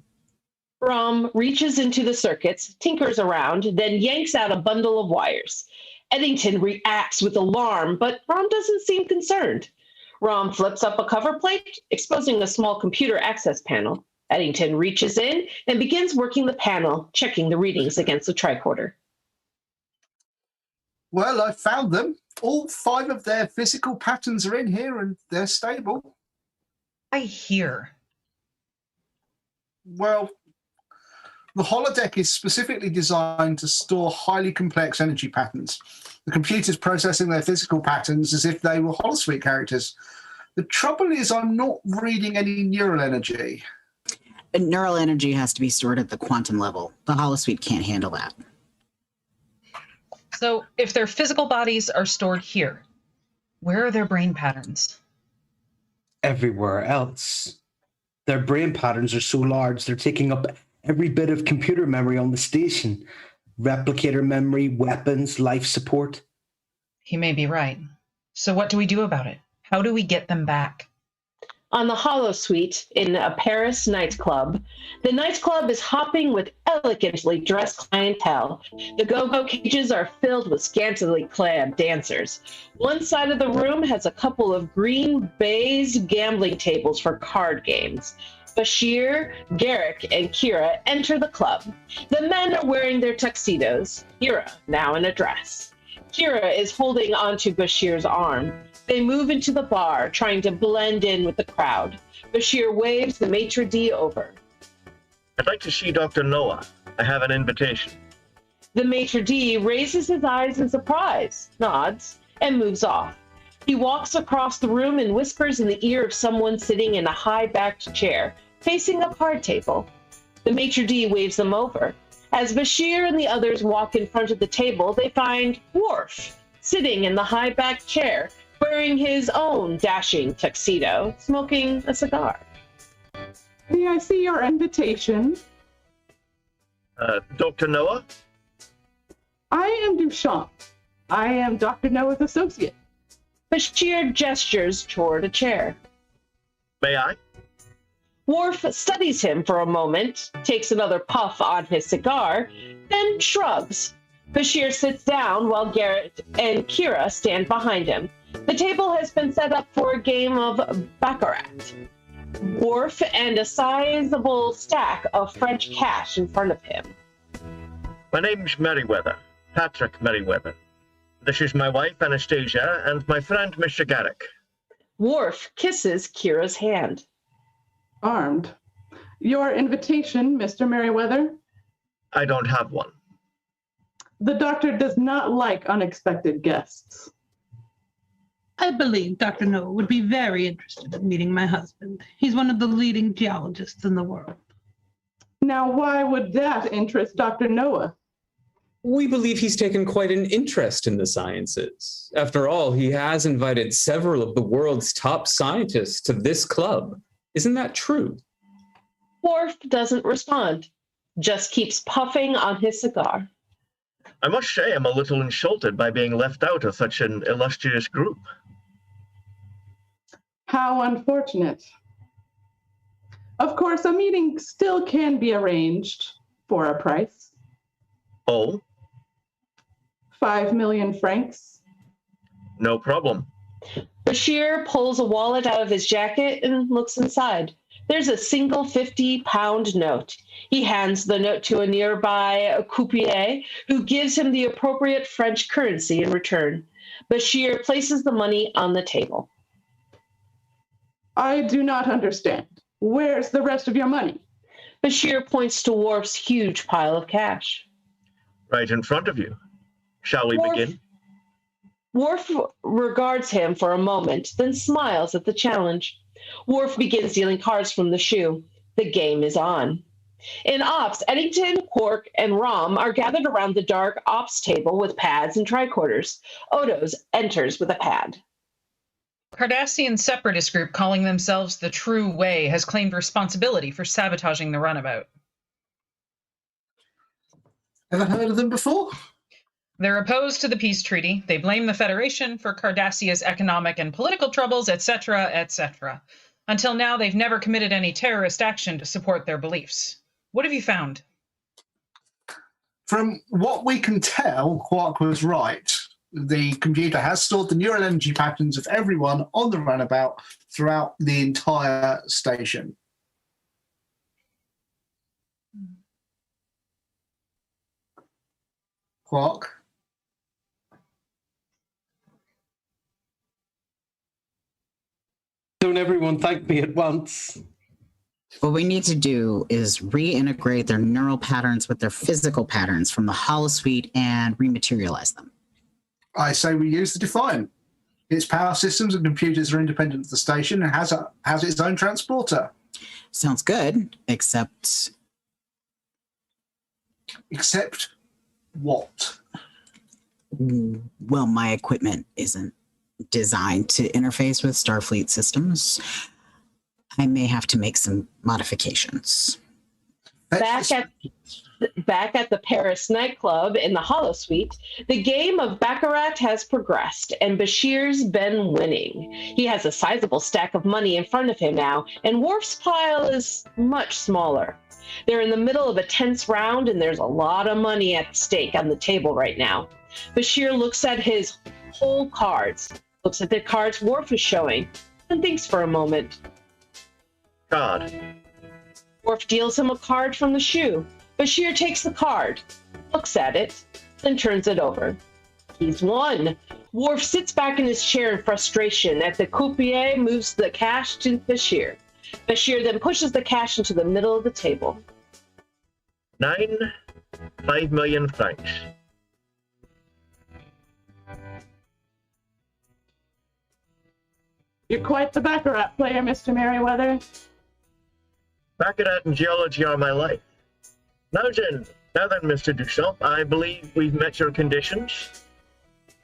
Rom reaches into the circuits, tinkers around, then yanks out a bundle of wires. Eddington reacts with alarm, but Rom doesn't seem concerned. Rom flips up a cover plate, exposing a small computer access panel. Eddington reaches in and begins working the panel, checking the readings against the tricorder. Well, I found them. All 5 of their physical patterns are in here and they're stable. I hear. Well, the holodeck is specifically designed to store highly complex energy patterns. The computer's processing their physical patterns as if they were holosuite characters. The trouble is I'm not reading any neural energy. Neural energy has to be stored at the quantum level. The holosuite can't handle that. So if their physical bodies are stored here, where are their brain patterns? Everywhere else. Their brain patterns are so large, they're taking up every bit of computer memory on the station. Replicator memory, weapons, life support. He may be right. So what do we do about it? How do we get them back? On the holosuite in a Paris nightclub, the nightclub is hopping with elegantly dressed clientele. The go-go cages are filled with scantily clad dancers. One side of the room has a couple of green baize gambling tables for card games. Bashir, Garak, and Kira enter the club. The men are wearing their tuxedos, Kira now in a dress. Kira is holding onto Bashir's arm. They move into the bar, trying to blend in with the crowd. Bashir waves the maitre d' over. I'd like to see Dr. Noah. I have an invitation. The maitre d' raises his eyes in surprise, nods, and moves off. He walks across the room and whispers in the ear of someone sitting in a high-backed chair, facing a card table. The maitre d' waves them over. As Bashir and the others walk in front of the table, they find Worf sitting in the high-backed chair, wearing his own dashing tuxedo, smoking a cigar. May I see your invitation? Dr. Noah? I am Duchamp. I am Dr. Noah's associate. Bashir gestures toward a chair. May I? Worf studies him for a moment, takes another puff on his cigar, then shrugs. Bashir sits down while Garrett and Kira stand behind him. The table has been set up for a game of baccarat. Worf and a sizable stack of French cash in front of him. My name's Merriweather, Patrick Merriweather. This is my wife, Anastasia, and my friend, Mr. Garak. Worf kisses Kira's hand. Armed. Your invitation, Mr. Merriweather? I don't have one. The doctor does not like unexpected guests. I believe Dr. Noah would be very interested in meeting my husband. He's one of the leading geologists in the world. Now, why would that interest Dr. Noah? We believe he's taken quite an interest in the sciences. After all, he has invited several of the world's top scientists to this club. Isn't that true? Worf doesn't respond. just keeps puffing on his cigar. I must say I'm a little insulted by being left out of such an illustrious group. How unfortunate. Of course, a meeting still can be arranged for a price. Oh? 5 million francs. No problem. Bashir pulls a wallet out of his jacket and looks inside. There's a single 50-pound note. He hands the note to a nearby croupier, who gives him the appropriate French currency in return. Bashir places the money on the table. I do not understand. Where's the rest of your money? Bashir points to Worf's huge pile of cash. Right in front of you. Shall we begin? Worf regards him for a moment, then smiles at the challenge. Worf begins dealing cards from the shoe. The game is on. In Ops, Eddington, Quark, and Rom are gathered around the dark Ops table with pads and tricorders. Odos enters with a pad. Cardassian separatist group calling themselves the True Way has claimed responsibility for sabotaging the runabout. Ever heard of them before? They're opposed to the peace treaty. They blame the Federation for Cardassia's economic and political troubles, etc., etc. Until now, they've never committed any terrorist action to support their beliefs. What have you found? From what we can tell, Quark was right. The computer has stored the neural energy patterns of everyone on the runabout throughout the entire station. Quark? Don't everyone thank me at once. What we need to do is reintegrate their neural patterns with their physical patterns from the holosuite and rematerialize them. I say we use the Defiant. Its power systems and computers are independent of the station and has its own transporter. Sounds good, except... Except what? Well, my equipment isn't designed to interface with Starfleet systems. I may have to make some modifications. Back at the Paris nightclub in the holosuite, the game of Baccarat has progressed, and Bashir's been winning. He has a sizable stack of money in front of him now, and Worf's pile is much smaller. They're in the middle of a tense round, and there's a lot of money at stake on the table right now. Bashir looks at his whole cards, looks at the cards Worf is showing, and thinks for a moment. Card. Worf deals him a card from the shoe. Bashir takes the card, looks at it, then turns it over. He's won. Worf sits back in his chair in frustration as the croupier moves the cash to Bashir. Bashir then pushes the cash into the middle of the table. 5 million francs. You're quite the Baccarat player, Mr. Merriweather. Baccarat and geology are my life. Now then, Mr. Duchamp, I believe we've met your conditions.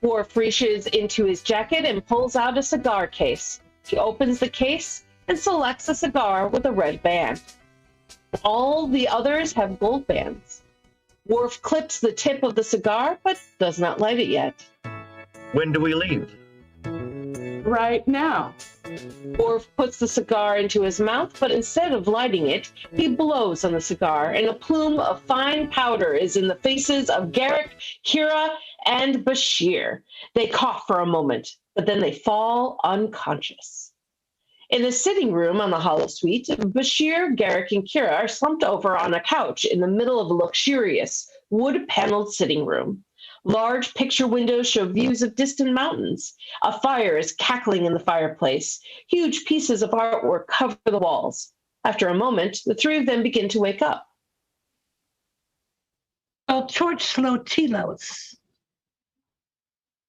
Worf reaches into his jacket and pulls out a cigar case. He opens the case and selects a cigar with a red band. All the others have gold bands. Worf clips the tip of the cigar, but does not light it yet. When do we leave? Right now. Worf puts the cigar into his mouth, but instead of lighting it, he blows on the cigar, and a plume of fine powder is in the faces of Garak, Kira, and Bashir. They cough for a moment, but then they fall unconscious. In the sitting room on the holosuite, Bashir, Garak, and Kira are slumped over on a couch in the middle of a luxurious, wood-paneled sitting room. Large picture windows show views of distant mountains. A fire is cackling in the fireplace. Huge pieces of artwork cover the walls. After a moment, the three of them begin to wake up. Oh, George Slotilos.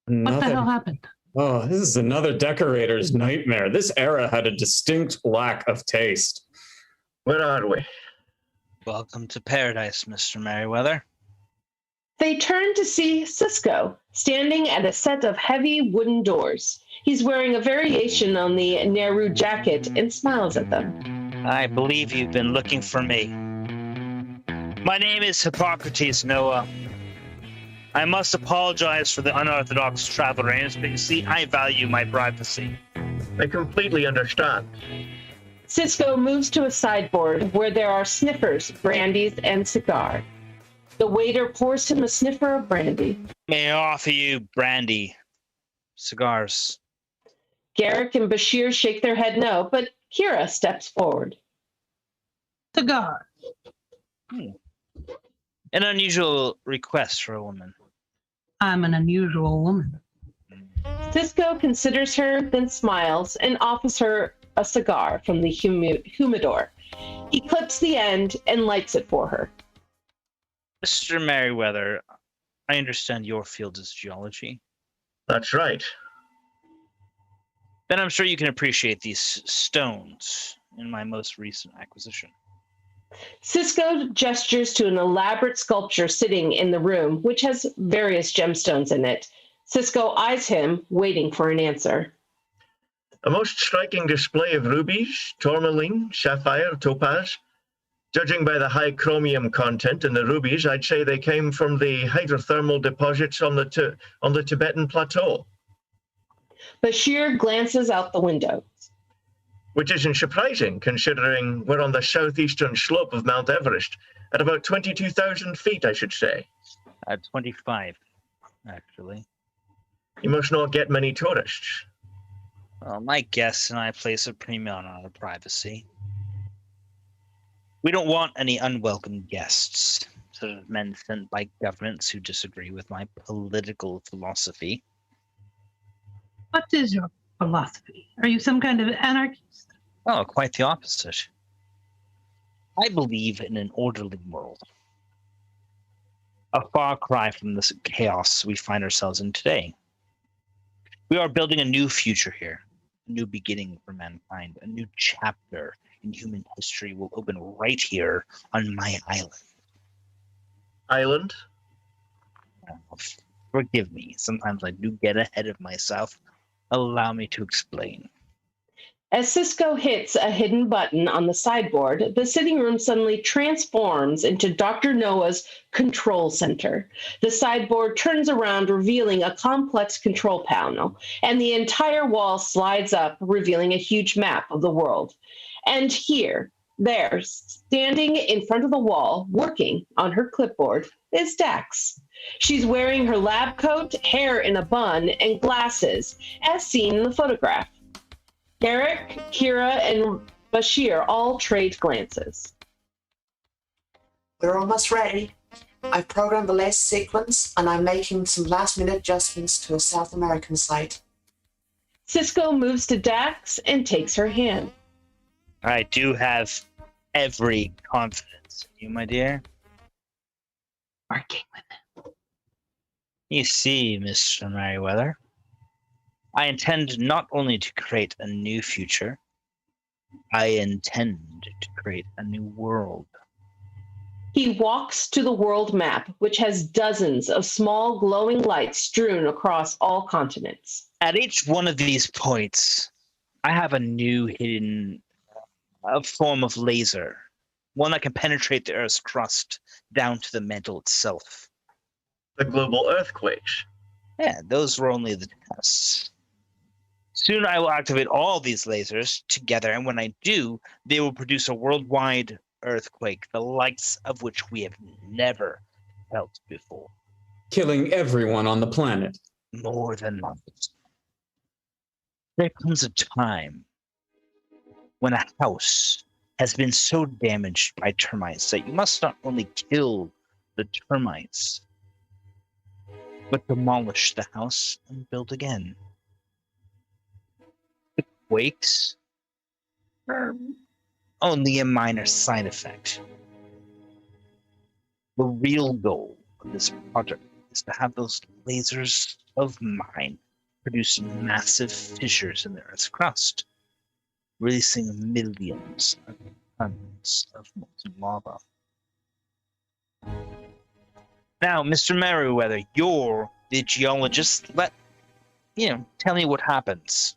What the hell happened? Oh, this is another decorator's nightmare. This era had a distinct lack of taste. Where are we? Welcome to paradise, Mr. Merriweather. They turn to see Cisco, standing at a set of heavy wooden doors. He's wearing a variation on the Nehru jacket and smiles at them. I believe you've been looking for me. My name is Hippocrates, Noah. I must apologize for the unorthodox travel arrangements, but you see, I value my privacy. I completely understand. Cisco moves to a sideboard where there are sniffers, brandies, and cigar. The waiter pours him a sniffer of brandy. May I offer you brandy, cigars? Garak and Bashir shake their head no, but Kira steps forward. Cigar. An unusual request for a woman. I'm an unusual woman. Cisco considers her, then smiles and offers her a cigar from the humidor. He clips the end and lights it for her. Mr. Merriweather, I understand your field is geology. That's right. Then I'm sure you can appreciate these stones in my most recent acquisition. Cisco gestures to an elaborate sculpture sitting in the room, which has various gemstones in it. Cisco eyes him, waiting for an answer. A most striking display of rubies, tourmaline, sapphire, topaz. Judging by the high chromium content in the rubies, I'd say they came from the hydrothermal deposits on the Tibetan plateau. Bashir glances out the window. Which isn't surprising, considering we're on the southeastern slope of Mount Everest, at about 22,000 feet, I should say. At 25, actually. You must not get many tourists. Well, my guests and I place a premium on our privacy. We don't want any unwelcome guests, sort of men sent by governments who disagree with my political philosophy. What is your philosophy? Are you some kind of anarchist? Oh, quite the opposite. I believe in an orderly world. A far cry from this chaos we find ourselves in today. We are building a new future here, a new beginning for mankind, a new chapter in human history will open right here on my island. Island? Oh, forgive me, sometimes I do get ahead of myself. Allow me to explain. As Cisco hits a hidden button on the sideboard, the sitting room suddenly transforms into Dr. Noah's control center. The sideboard turns around, revealing a complex control panel, and the entire wall slides up, revealing a huge map of the world. And there, standing in front of the wall, working on her clipboard, is Dax. She's wearing her lab coat, hair in a bun, and glasses, as seen in the photograph. Garak, Kira, and Bashir all trade glances. We're almost ready. I've programmed the latest sequence, and I'm making some last-minute adjustments to a South American site. Cisco moves to Dax and takes her hand. I do have every confidence in you, my dear. Working with him. You see, Mr. Merriweather, I intend not only to create a new future, I intend to create a new world. He walks to the world map, which has dozens of small glowing lights strewn across all continents. At each one of these points, I have a new hidden form of laser, one that can penetrate the Earth's crust down to the mantle itself. The global earthquakes. Yeah, those were only the tests. Soon I will activate all these lasers together, and when I do, they will produce a worldwide earthquake, the likes of which we have never felt before. Killing everyone on the planet. More than that. There comes a time when a house has been so damaged by termites that you must not only kill the termites, but demolish the house and build again. The quakes are only a minor side effect. The real goal of this project is to have those lasers of mine produce massive fissures in the Earth's crust, releasing millions of tons of molten lava. Now, Mr. Merriweather, you're the geologist. Tell me what happens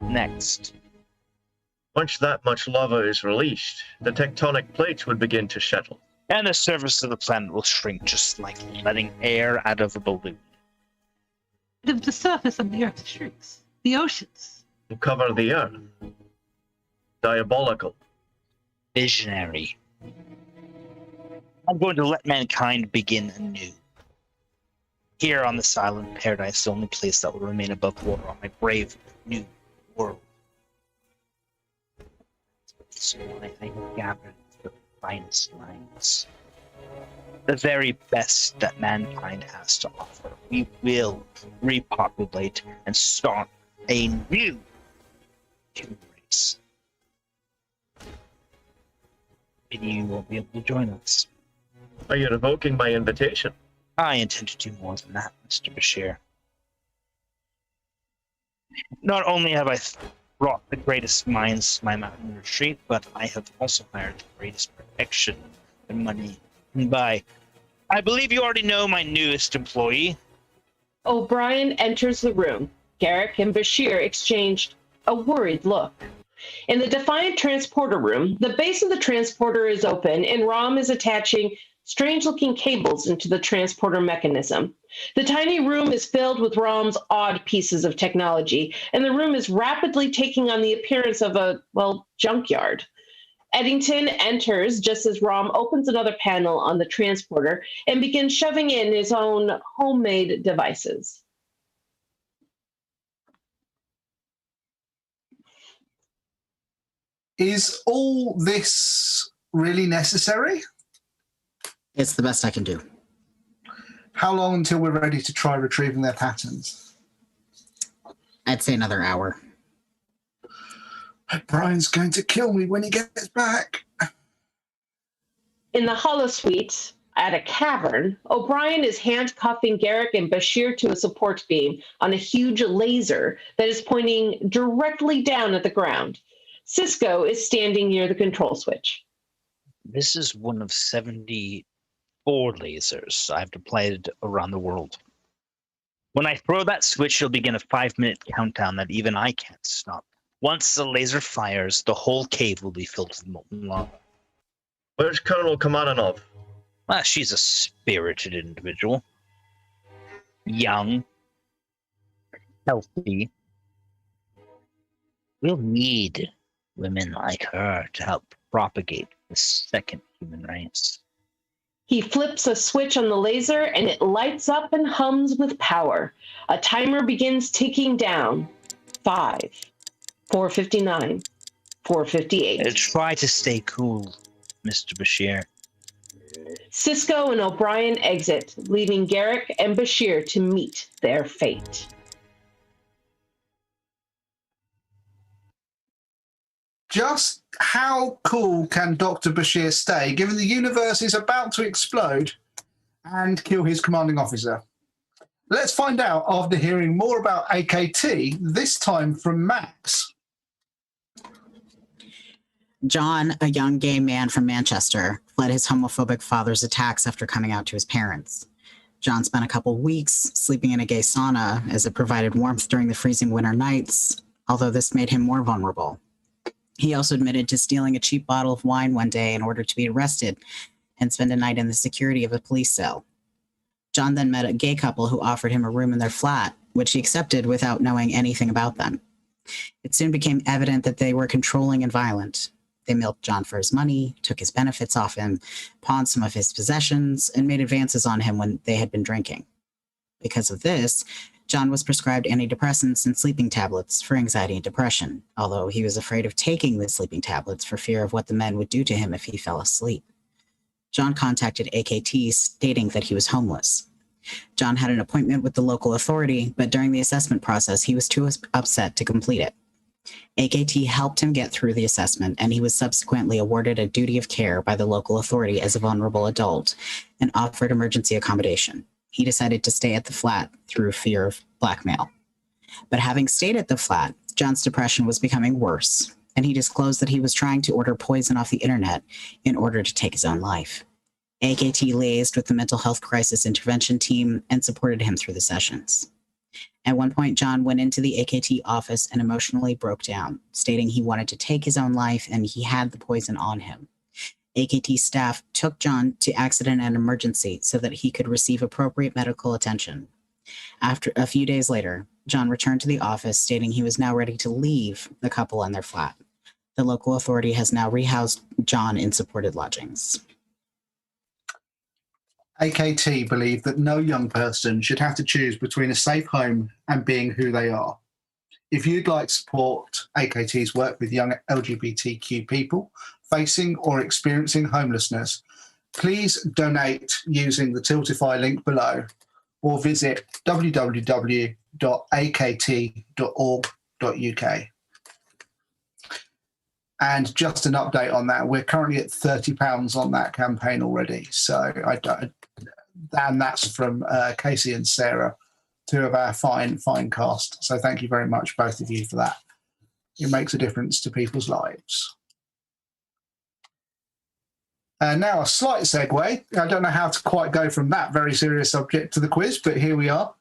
next. Once that much lava is released, the tectonic plates would begin to settle. And the surface of the planet will shrink just like letting air out of a balloon. If the surface of the Earth shrinks, the oceans. To cover the earth. Diabolical. Visionary. I'm going to let mankind begin anew. Here on this island paradise, the only place that will remain above water on my brave new world. This is why I have gathered the finest minds. The very best that mankind has to offer. We will repopulate and start a new human race. Maybe you won't be able to join us. Are you revoking my invitation? I intend to do more than that, Mr. Bashir. Not only have I brought the greatest minds to my mountain retreat, but I have also hired the greatest protection and money can buy. I believe you already know my newest employee. O'Brien enters the room. Garak and Bashir exchanged a worried look. In the Defiant transporter room, the base of the transporter is open and Rom is attaching strange-looking cables into the transporter mechanism. The tiny room is filled with Rom's odd pieces of technology, and the room is rapidly taking on the appearance of a, junkyard. Eddington enters just as Rom opens another panel on the transporter and begins shoving in his own homemade devices. Is all this really necessary? It's the best I can do. How long until we're ready to try retrieving their patterns? I'd say another hour. Brian's going to kill me when he gets back. In the holosuite at a cavern, O'Brien is handcuffing Garak and Bashir to a support beam on a huge laser that is pointing directly down at the ground. Cisco is standing near the control switch. This is one of 74 lasers I've deployed around the world. When I throw that switch, it'll begin a 5-minute countdown that even I can't stop. Once the laser fires, the whole cave will be filled with molten lava. Where's Colonel Kamaranov? Well, she's a spirited individual. Young. Healthy. We'll need women like her to help propagate the second human race. He flips a switch on the laser and it lights up and hums with power. A timer begins ticking down. 5, 4:59, 4:58. Try to stay cool, Mr. Bashir. Cisco and O'Brien exit, leaving Garak and Bashir to meet their fate. Just how cool can Dr. Bashir stay, given the universe is about to explode and kill his commanding officer? Let's find out after hearing more about AKT, this time from Max. John, a young gay man from Manchester, fled his homophobic father's attacks after coming out to his parents. John spent a couple weeks sleeping in a gay sauna as it provided warmth during the freezing winter nights, although this made him more vulnerable. He also admitted to stealing a cheap bottle of wine one day in order to be arrested and spend a night in the security of a police cell. John then met a gay couple who offered him a room in their flat, which he accepted without knowing anything about them. It soon became evident that they were controlling and violent. They milked John for his money, took his benefits off him, pawned some of his possessions, and made advances on him when they had been drinking. Because of this, John was prescribed antidepressants and sleeping tablets for anxiety and depression, although he was afraid of taking the sleeping tablets for fear of what the men would do to him if he fell asleep. John contacted AKT stating that he was homeless. John had an appointment with the local authority, but during the assessment process, he was too upset to complete it. AKT helped him get through the assessment, and he was subsequently awarded a duty of care by the local authority as a vulnerable adult and offered emergency accommodation. He decided to stay at the flat through fear of blackmail. But having stayed at the flat, John's depression was becoming worse, and he disclosed that he was trying to order poison off the internet in order to take his own life. AKT liaised with the mental health crisis intervention team and supported him through the sessions. At one point, John went into the AKT office and emotionally broke down, stating he wanted to take his own life and he had the poison on him. AKT staff took John to accident and emergency so that he could receive appropriate medical attention. After a few days later, John returned to the office stating he was now ready to leave the couple and their flat. The local authority has now rehoused John in supported lodgings. AKT believe that no young person should have to choose between a safe home and being who they are. If you'd like to support AKT's work with young LGBTQ people facing or experiencing homelessness, please donate using the Tiltify link below or visit www.akt.org.uk. And just an update on that, we're currently at £30 on that campaign already. So and that's from Casey and Sarah, two of our fine cast. So thank you very much, both of you, for that. It makes a difference to people's lives. And now a slight segue. I don't know how to quite go from that very serious subject to the quiz, but here we are.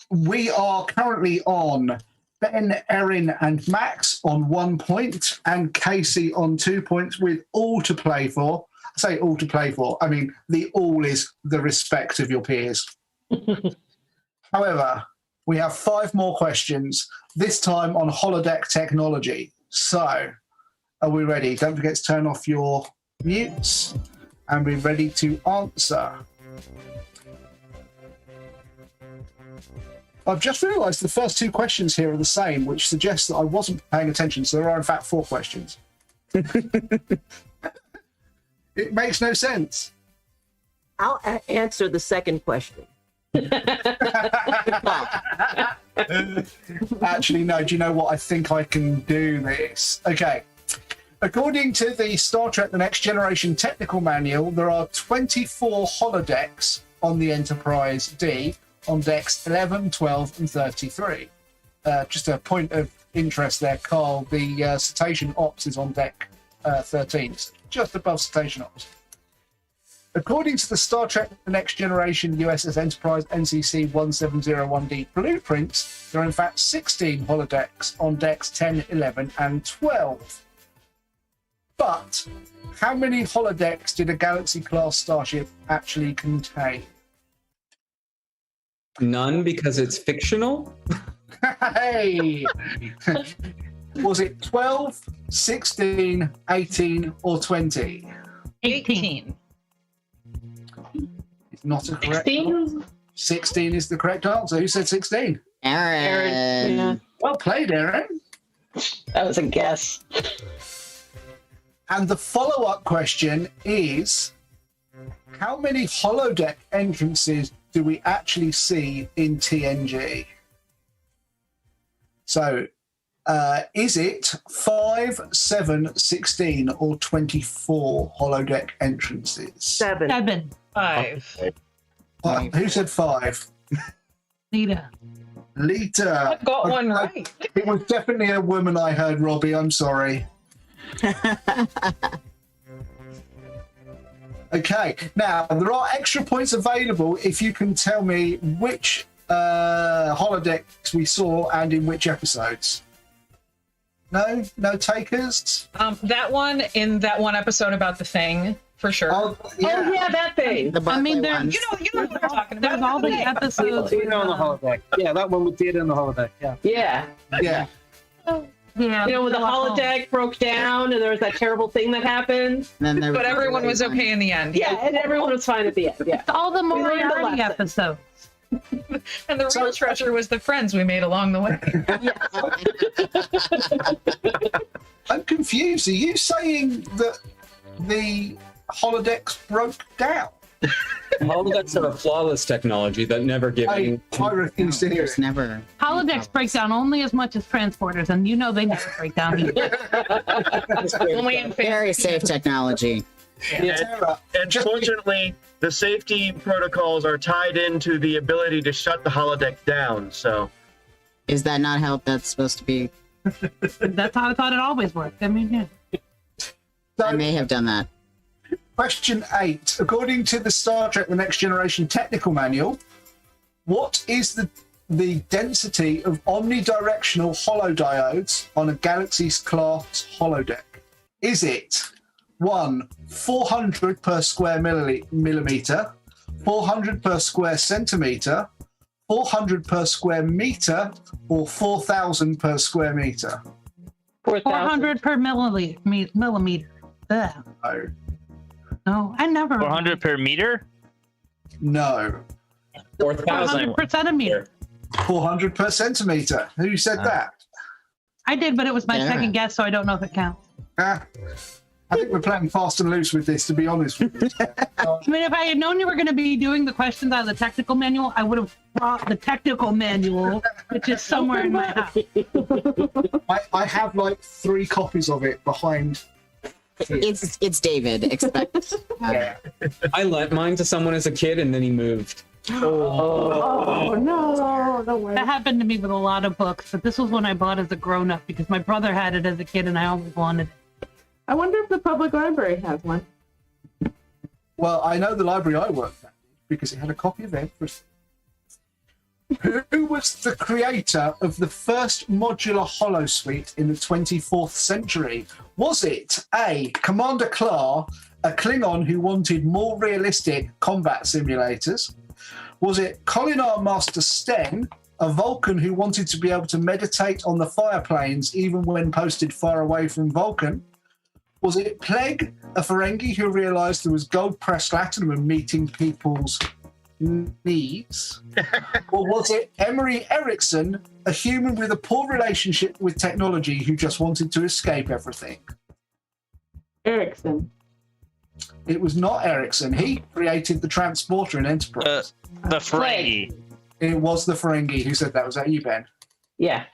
We are currently on Ben, Erin, and Max on 1 point, and Casey on 2 points, with all to play for. I say all to play for. I mean, the all is the respect of your peers. However, we have 5 more questions, this time on holodeck technology. So, are we ready? Don't forget to turn off your mutes, and we're ready to answer. I've just realised the first 2 questions here are the same, which suggests that I wasn't paying attention, so there are in fact 4 questions. It makes no sense. I'll answer the second question. Actually, no. Do you know what? I think I can do this. Okay. According to the Star Trek The Next Generation technical manual, there are 24 holodecks on the Enterprise D on decks 11, 12, and 33. Just a point of interest there, Carl. The Cetacean Ops is on deck 13, just above Cetacean Ops. According to the Star Trek The Next Generation USS Enterprise NCC 1701D blueprints, there are in fact 16 holodecks on decks 10, 11, and 12. But how many holodecks did a Galaxy-class starship actually contain? None, because it's fictional? Hey! Was it 12, 16, 18, or 20? 18. It's not a correct 16? 16 is the correct answer. Who said 16? Aaron. Yeah. Well played, Aaron. That was a guess. And the follow-up question is, how many holodeck entrances do we actually see in TNG? So, is it 5, 7, 16, or 24 holodeck entrances? 7. 5. Who said 5? Lita. Lita. I got one right. It was definitely a woman I heard, Robbie. I'm sorry. Okay, now there are extra points available if you can tell me which holodecks we saw and in which episodes. No takers. That one in that one episode about the thing, for sure. Oh yeah, that thing. The I mean, Barclay there, ones. You know what we're talking about. there's all the episodes. Data on the holodeck. Yeah, that one with data on the holodeck. Yeah. Yeah. Yeah. Yeah, You know, when the holodeck broke down and there was that terrible thing that happened. Then there But everyone was okay in the end. Yeah, and everyone was fine at the end. Yeah. It's all the learned a Moriarty lesson. episodes. And the real treasure was the friends we made along the way. I'm confused. Are you saying that the holodecks broke down? Holodecks are a flawless technology that never give any. I refuse to hear There's it. never. Holodecks break down only as much as transporters, and you know they never break down either. Only in Very safe technology. Sarah, And fortunately, the safety protocols are tied into the ability to shut the holodeck down. So, Is that not how that's supposed to be? That's how I thought it always worked. I mean, yeah. I may have done that. Question 8. According to the Star Trek The Next Generation technical manual, what is the density of omnidirectional holodiodes on a Galaxy's class holodeck? Is it 1, 400 per square millimeter, 400 per square centimeter, 400 per square meter, or 4,000 per square meter? 400 per millimeter. Ugh. No. No, I never. 400 per meter? No. 400 per centimeter. 400 per centimeter. Who said that? I did, but it was my second guess, so I don't know if it counts. I think we're playing fast and loose with this, to be honest with you. I mean, if I had known you were going to be doing the questions out of the technical manual, I would have brought the technical manual, which is somewhere in my house. I have like 3 copies of it behind. It's David. Expect. I lent mine to someone as a kid, and then he moved. Oh no, no way. That happened to me with a lot of books, but this was one I bought as a grown-up because my brother had it as a kid and I always wanted it. I wonder if the public library has one. Well, I know the library I worked at because it had a copy of it. Who was the creator of the first modular holosuite in the 24th century? Was it A, Commander Klar, a Klingon who wanted more realistic combat simulators? Was it Colinar Master Sten, a Vulcan who wanted to be able to meditate on the fire planes even when posted far away from Vulcan? Was it Plague, a Ferengi who realised there was gold-pressed platinum in meeting people's needs? Or was it Emery Erickson, a human with a poor relationship with technology who just wanted to escape everything? Erickson. It was not Erickson. He created the transporter in Enterprise. The Ferengi. It was the Ferengi who said that. Was that you, Ben? Yeah.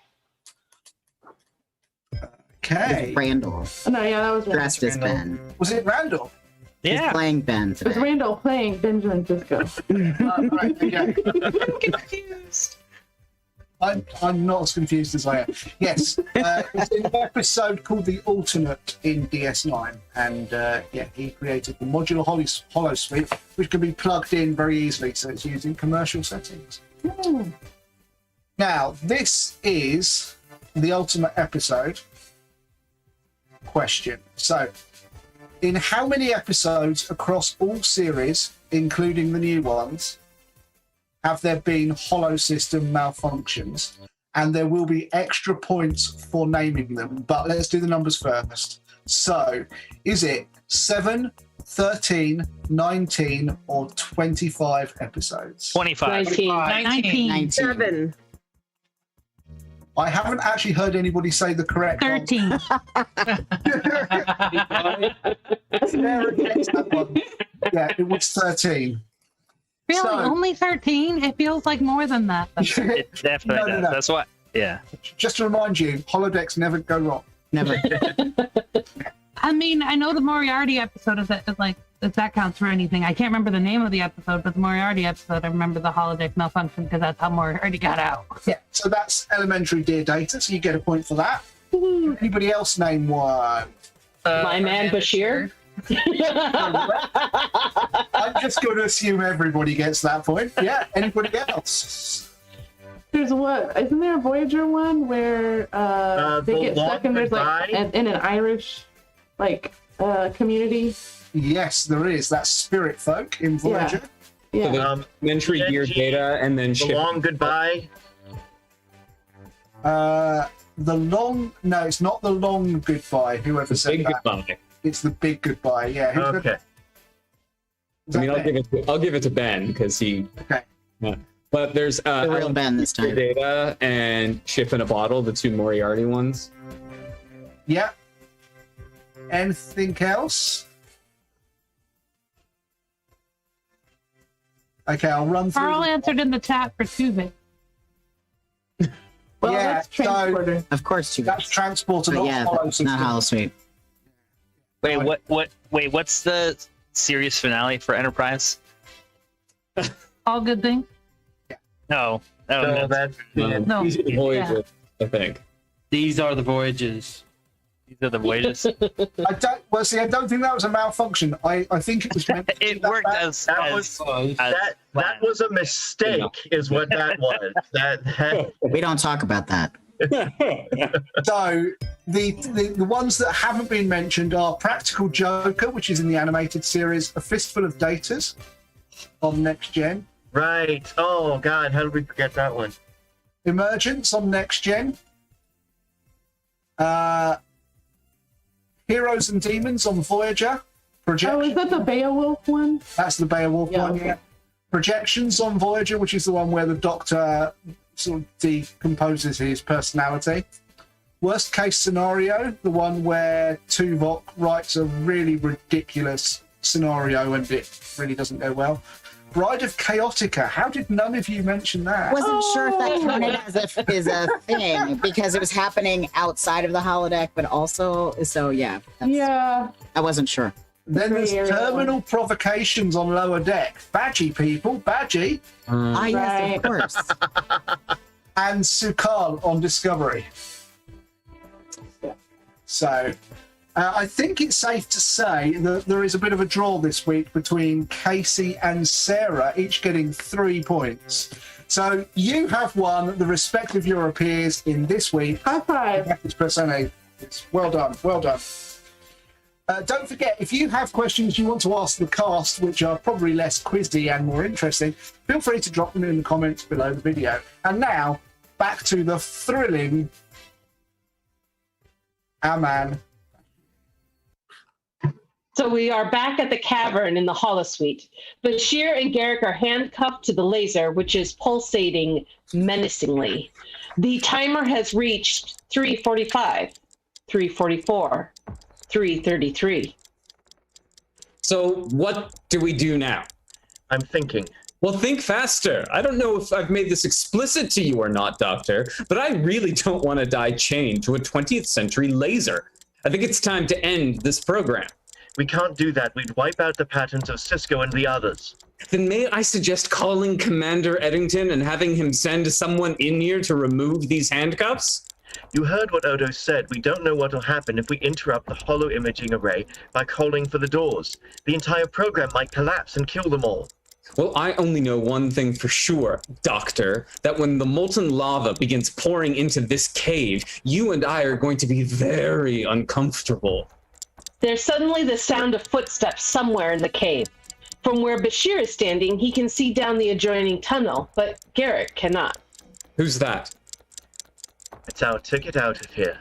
Okay. Randall. Oh, no, yeah, that was dressed as Ben. Was it Randall? He's playing Ben It was today. Randall playing Benjamin Sisko. Right, okay. I'm confused. I'm not as confused as I am. Yes, it's an episode called The Alternate in DS9, and he created the modular holosuite, which can be plugged in very easily, so it's used in commercial settings. Now, this is the ultimate episode question. So, in how many episodes across all series, including the new ones, have there been holo system malfunctions? And there will be extra points for naming them, but let's do the numbers first. So, is it 7, 13, 19, or 25 episodes? 25. 19. 7. I haven't actually heard anybody say the correct 13. Sarah gets that one. Yeah, it was 13. Really? So- Only 13? It feels like more than that. It definitely does. That's what. Yeah. Just to remind you, holodecks never go wrong. Never. I mean, I know the Moriarty episode is like, if that counts for anything. I can't remember the name of the episode, but the Moriarty episode, I remember the holodeck malfunction because that's how Moriarty got out. Yeah, so that's elementary dear data, so you get a point for that. Anybody else name one? My man Bashir. I'm just going to assume everybody gets that point. Yeah, anybody else? There's what? Isn't there a Voyager one where they The get stuck and there's like Goodbye? in an Irish community? Yes, there is. That's Spirit Folk in Voyager. Yeah. So the entry gear data and then The ship. Long Goodbye. No, it's not the long goodbye. Whoever said Big that. goodbye. It's the big goodbye. Yeah. Who's Okay. I mean, I'll give it to Ben because he. Okay. Yeah. But there's The real Ben this time. data and ship in a bottle, the 2 Moriarty ones. Yeah. Anything else? Okay, I'll run through. Carl answered in the chat for Tuvik. Well, Yeah, that's transporter. Of course, you That's transporter, But not yeah, hollow it's not system. holosuite. Wait, what's the series finale for Enterprise? All good things? No. So that's No. These are the Voyages, I think. These are the voyages. These are the voyages. I don't think that was a malfunction. I think it was meant to It be worked that as that was that was a mistake, is what that was. That We don't talk about that. So The ones that haven't been mentioned are Practical Joker, which is in the animated series A Fistful of Datas on Next Gen. Right. Oh, God, how did we forget that one? Emergence on Next Gen. Heroes and Demons on Voyager. Oh, is that the Beowulf one? That's the Beowulf one, yeah. Projections on Voyager, which is the one where the Doctor sort of decomposes his personality. Worst case scenario, the one where Tuvok writes a really ridiculous scenario and it really doesn't go well. Bride of Chaotica. How did none of you mention that? I wasn't sure if that counted as a thing because it was happening outside of the holodeck, but also, so yeah. Yeah. I wasn't sure. Then there's Terminal Provocations on Lower Deck. Badgie people, Badgie. Yes, of course. And Sukal on Discovery. So, I think it's safe to say that there is a bit of a draw this week between Casey and Sarah, each getting 3 points. So you have won the respect of your peers in this week. High five. Dramatis Personae. Well done, well done. Don't forget, if you have questions you want to ask the cast, which are probably less quizzy and more interesting, feel free to drop them in the comments below the video. And now, back to the thrilling Our Man. So we are back at the cavern in the holosuite. Bashir and Garak are handcuffed to the laser, which is pulsating menacingly. The timer has reached 3:45, 3:44, 3:33. So what do we do now? I'm thinking. Well, think faster. I don't know if I've made this explicit to you or not, Doctor, but I really don't want to die chained to a 20th century laser. I think it's time to end this program. We can't do that. We'd wipe out the patents of Cisco and the others. Then may I suggest calling Commander Eddington and having him send someone in here to remove these handcuffs? You heard what Odo said. We don't know what will happen if we interrupt the holo imaging array by calling for the doors. The entire program might collapse and kill them all. Well, I only know one thing for sure, Doctor, that when the molten lava begins pouring into this cave, you and I are going to be very uncomfortable. There's suddenly the sound of footsteps somewhere in the cave. From where Bashir is standing, he can see down the adjoining tunnel, but Garak cannot. Who's that? It's our ticket out of here.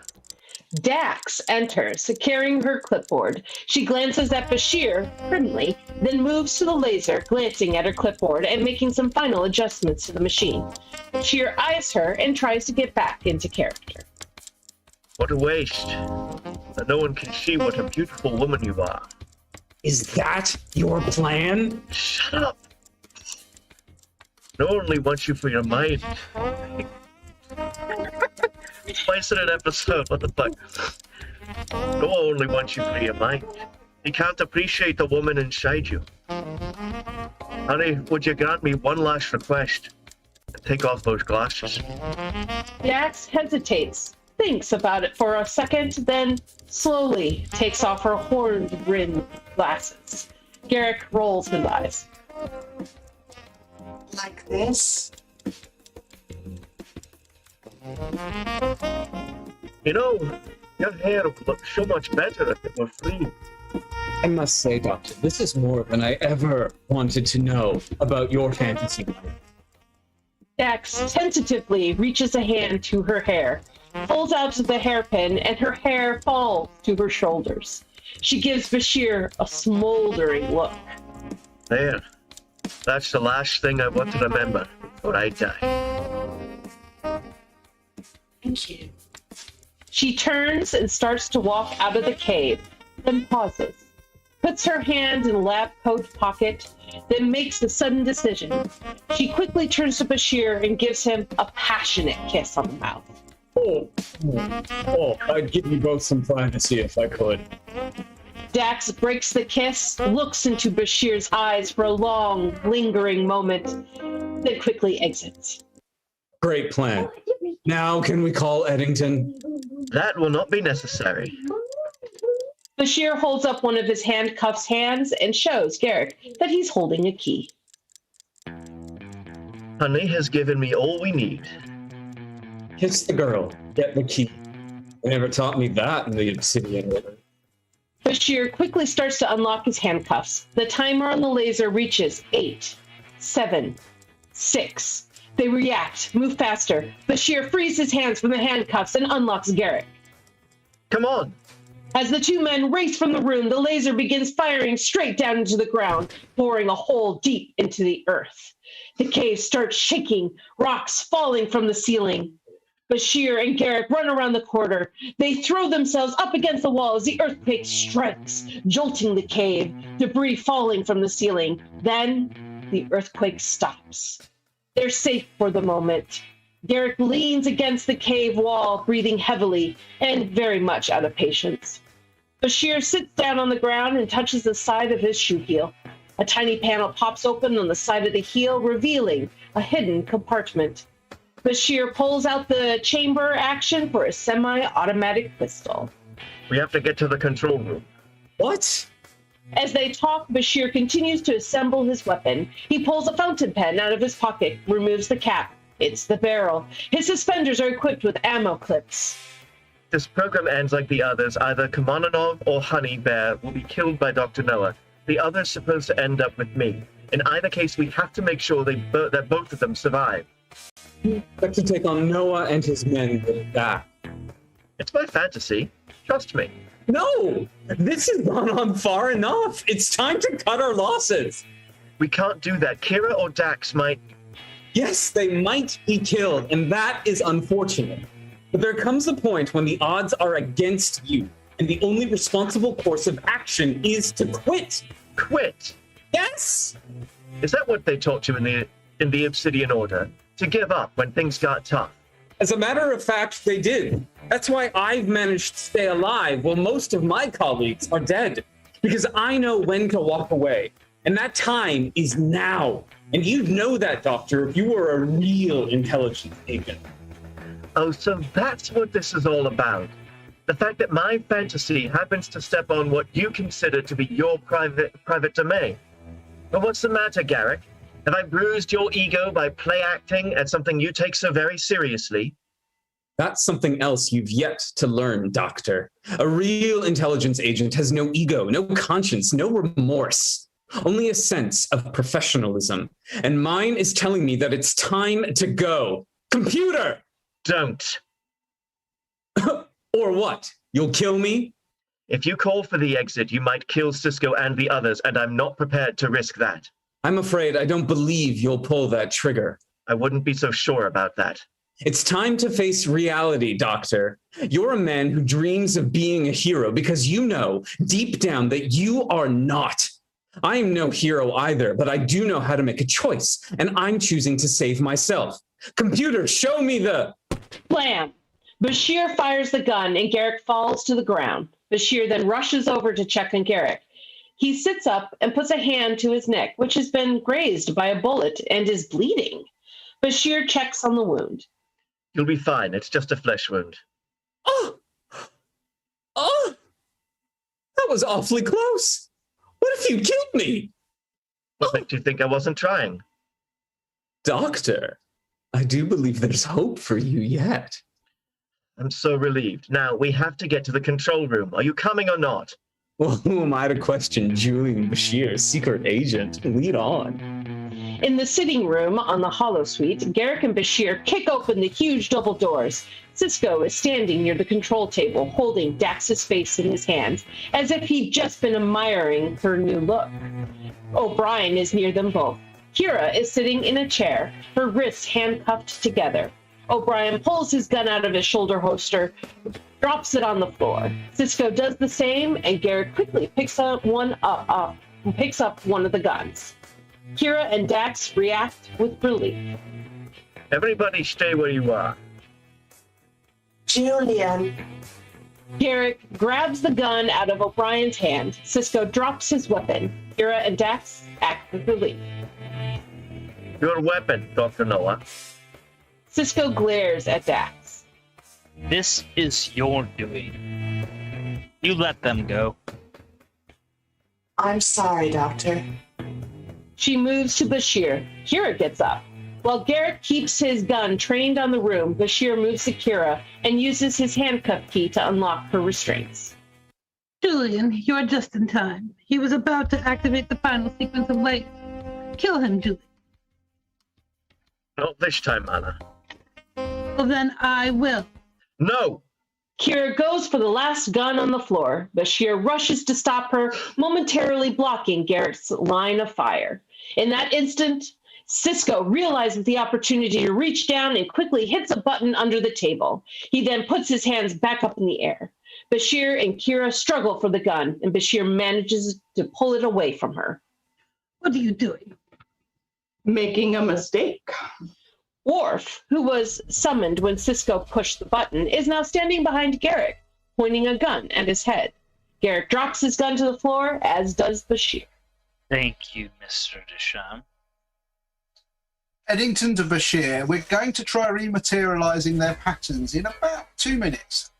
Dax enters, carrying her clipboard. She glances at Bashir primly, then moves to the laser, glancing at her clipboard and making some final adjustments to the machine. Bashir eyes her and tries to get back into character. What a waste. That no one can see what a beautiful woman you are. Is that your plan? Shut up. No one only wants you for your mind. Twice in an episode, what the fuck? No one only wants you for your mind. He can't appreciate the woman inside you. Honey, would you grant me one last request? Take off those glasses. Dax hesitates, thinks about it for a second, then slowly takes off her horn-rimmed glasses. Garak rolls his eyes. Like this? You know, your hair would look so much better if it were free. I must say, Doctor, this is more than I ever wanted to know about your fantasy life. Dax tentatively reaches a hand to her hair, pulls out the hairpin, and her hair falls to her shoulders. She gives Bashir a smoldering look. There. That's the last thing I want to remember before I die. Thank you. She turns and starts to walk out of the cave, then pauses, puts her hand in the lab coat pocket, then makes a sudden decision. She quickly turns to Bashir and gives him a passionate kiss on the mouth. Oh, I'd give you both some privacy if I could. Dax breaks the kiss, looks into Bashir's eyes for a long, lingering moment, then quickly exits. Great plan. Now can we call Eddington? That will not be necessary. Bashir holds up one of his handcuffs hands and shows Garak that he's holding a key. Honey has given me all we need. Kiss the girl, get the key. They never taught me that in the Obsidian Order. Bashir quickly starts to unlock his handcuffs. The timer on the laser reaches 8, 7, 6. They react, move faster. Bashir frees his hands from the handcuffs and unlocks Garak. Come on! As the two men race from the room, the laser begins firing straight down into the ground, boring a hole deep into the earth. The cave starts shaking, rocks falling from the ceiling. Bashir and Garak run around the corner. They throw themselves up against the wall as the earthquake strikes, jolting the cave, debris falling from the ceiling. Then the earthquake stops. They're safe for the moment. Garak leans against the cave wall, breathing heavily and very much out of patience. Bashir sits down on the ground and touches the side of his shoe heel. A tiny panel pops open on the side of the heel, revealing a hidden compartment. Bashir pulls out the chamber action for a semi-automatic pistol. We have to get to the control room. What? As they talk, Bashir continues to assemble his weapon. He pulls a fountain pen out of his pocket, removes the cap. It's the barrel. His suspenders are equipped with ammo clips. This program ends like the others. Either Kamonanov or Honey Bear will be killed by Dr. Noah. The other's supposed to end up with me. In either case, we have to make sure that both of them survive. You have to take on Noah and his men with that. It's my fantasy. Trust me. No! This has gone on far enough. It's time to cut our losses. We can't do that. Kira or Dax might... Yes, they might be killed, and that is unfortunate. But there comes a point when the odds are against you, and the only responsible course of action is to quit. Quit? Yes! Is that what they taught you in the Obsidian Order? To give up when things got tough? As a matter of fact, they did. That's why I've managed to stay alive while most of my colleagues are dead. Because I know when to walk away. And that time is now. And you'd know that, Doctor, if you were a real intelligence agent. Oh, so that's what this is all about. The fact that my fantasy happens to step on what you consider to be your private domain. But what's the matter, Garak? Have I bruised your ego by play acting at something you take so very seriously? That's something else you've yet to learn, Doctor. A real intelligence agent has no ego, no conscience, no remorse. Only a sense of professionalism. And mine is telling me that it's time to go. Computer! Don't. Or what? You'll kill me? If you call for the exit, you might kill Cisco and the others, and I'm not prepared to risk that. I'm afraid I don't believe you'll pull that trigger. I wouldn't be so sure about that. It's time to face reality, Doctor. You're a man who dreams of being a hero because you know deep down that you are not. I am no hero either, but I do know how to make a choice, and I'm choosing to save myself. Computer, show me the... Blam! Bashir fires the gun and Garak falls to the ground. Bashir then rushes over to check on Garak. He sits up and puts a hand to his neck, which has been grazed by a bullet and is bleeding. Bashir checks on the wound. You'll be fine. It's just a flesh wound. Oh! That was awfully close. What if you killed me? What makes you think I wasn't trying? Doctor, I do believe there's hope for you yet. I'm so relieved. Now, we have to get to the control room. Are you coming or not? Well, who am I to question Julian Bashir, secret agent? Lead on. In the sitting room on the holosuite, Garak and Bashir kick open the huge double doors. Cisco is standing near the control table, holding Dax's face in his hands, as if he'd just been admiring her new look. O'Brien is near them both. Kira is sitting in a chair, her wrists handcuffed together. O'Brien pulls his gun out of his shoulder holster, drops it on the floor. Cisco does the same, and Garak quickly picks up one of the guns. Kira and Dax react with relief. Everybody stay where you are. Julian. Garak grabs the gun out of O'Brien's hand. Cisco drops his weapon. Kira and Dax act with relief. Your weapon, Dr. Noah. Cisco glares at Dax. This is your doing. You let them go. I'm sorry, Doctor. She moves to Bashir. Kira gets up. While Garak keeps his gun trained on the room, Bashir moves to Kira and uses his handcuff key to unlock her restraints. Julian, you're just in time. He was about to activate the final sequence of light. Kill him, Julian. Not this time, Anna. Well, then I will. No! Kira goes for the last gun on the floor. Bashir rushes to stop her, momentarily blocking Garak's line of fire. In that instant, Sisko realizes the opportunity to reach down and quickly hits a button under the table. He then puts his hands back up in the air. Bashir and Kira struggle for the gun, and Bashir manages to pull it away from her. What are you doing? Making a mistake. Worf, who was summoned when Sisko pushed the button, is now standing behind Garak, pointing a gun at his head. Garak drops his gun to the floor, as does Bashir. Thank you, Mr. Desham. Eddington to Bashir, we're going to try rematerializing their patterns in about 2 minutes.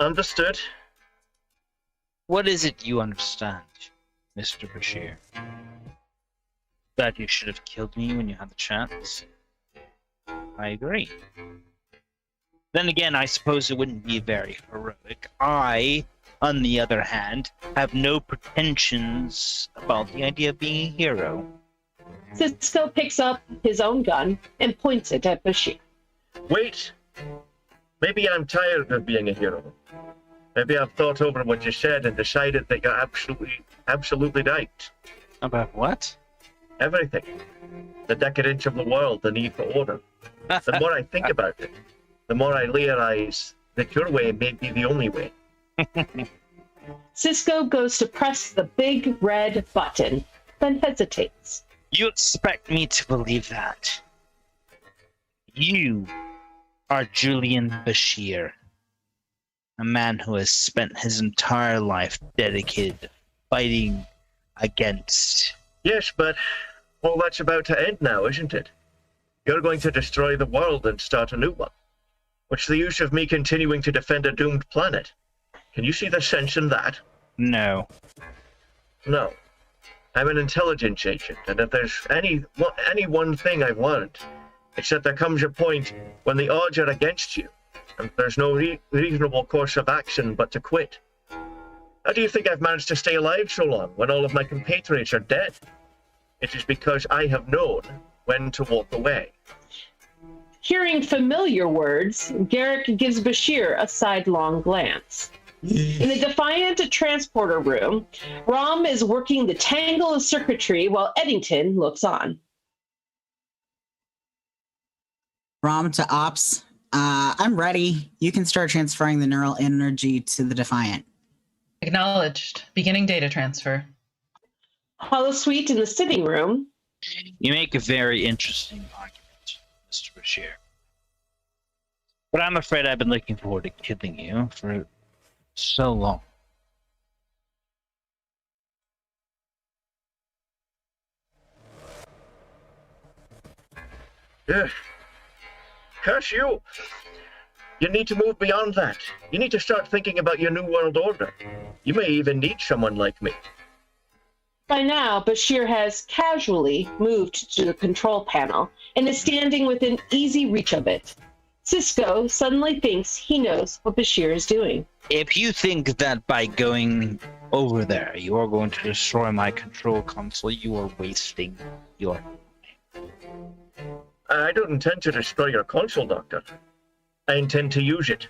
Understood. What is it you understand, Mr. Bashir? That you should have killed me when you had the chance? I agree. Then again, I suppose it wouldn't be very heroic. I, on the other hand, have no pretensions about the idea of being a hero. Sisko picks up his own gun and points it at Bashir. Wait! Maybe I'm tired of being a hero. Maybe I've thought over what you said and decided that you're absolutely right. About what? Everything. The decadence of the world, the need for order. The more I think about it, the more I realize that your way may be the only way. Sisko goes to press the big red button, then hesitates. You expect me to believe that? You are Julian Bashir, a man who has spent his entire life dedicated to fighting against... Yes, but all that's about to end now, isn't it? You're going to destroy the world and start a new one. What's the use of me continuing to defend a doomed planet? Can you see the sense in that? No. No. I'm an intelligence agent, and if there's any one thing I've learned, it's that there comes a point when the odds are against you, and there's no reasonable course of action but to quit. How do you think I've managed to stay alive so long when all of my compatriots are dead? It is because I have known when to walk away. Hearing familiar words, Garak gives Bashir a sidelong glance. In the Defiant transporter room, Rom is working the tangle of circuitry while Eddington looks on. Rom to Ops. I'm ready. You can start transferring the neural energy to the Defiant. Acknowledged. Beginning data transfer. Holosuite in the sitting room. You make a very interesting argument, Mr. Bashir. But I'm afraid I've been looking forward to killing you for so long. Curse you! You need to move beyond that. You need to start thinking about your new world order. You may even need someone like me. By now, Bashir has casually moved to the control panel and is standing within easy reach of it. Sisko suddenly thinks he knows what Bashir is doing. If you think that by going over there you are going to destroy my control console, you are wasting your time. I don't intend to destroy your console, Doctor. I intend to use it.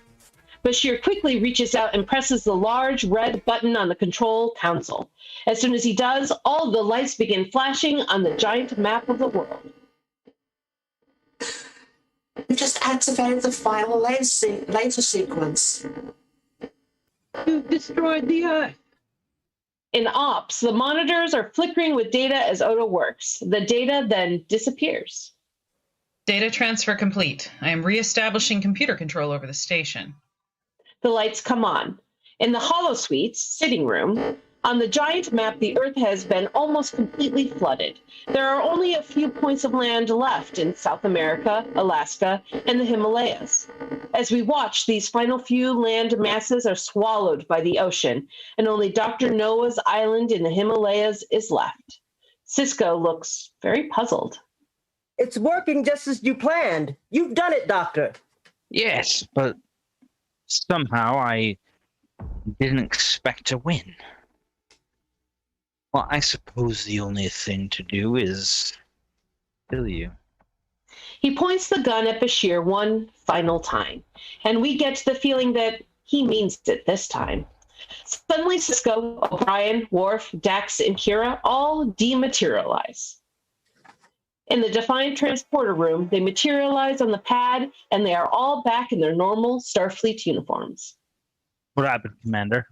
Bashir quickly reaches out and presses the large red button on the control console. As soon as he does, all the lights begin flashing on the giant map of the world. You just activated the final laser sequence. You've destroyed the Earth. In Ops, the monitors are flickering with data as Odo works. The data then disappears. Data transfer complete. I am reestablishing computer control over the station. The lights come on. In the holosuite's sitting room, on the giant map, the Earth has been almost completely flooded. There are only a few points of land left in South America, Alaska, and the Himalayas. As we watch, these final few land masses are swallowed by the ocean, and only Dr. Noah's island in the Himalayas is left. Sisko looks very puzzled. It's working just as you planned. You've done it, Doctor. Yes, but somehow I didn't expect to win. Well, I suppose the only thing to do is kill you. He points the gun at Bashir one final time, and we get the feeling that he means it this time. Suddenly, Cisco, O'Brien, Worf, Dax, and Kira all dematerialize. In the Defiant transporter room, they materialize on the pad, and they are all back in their normal Starfleet uniforms. What happened, Commander?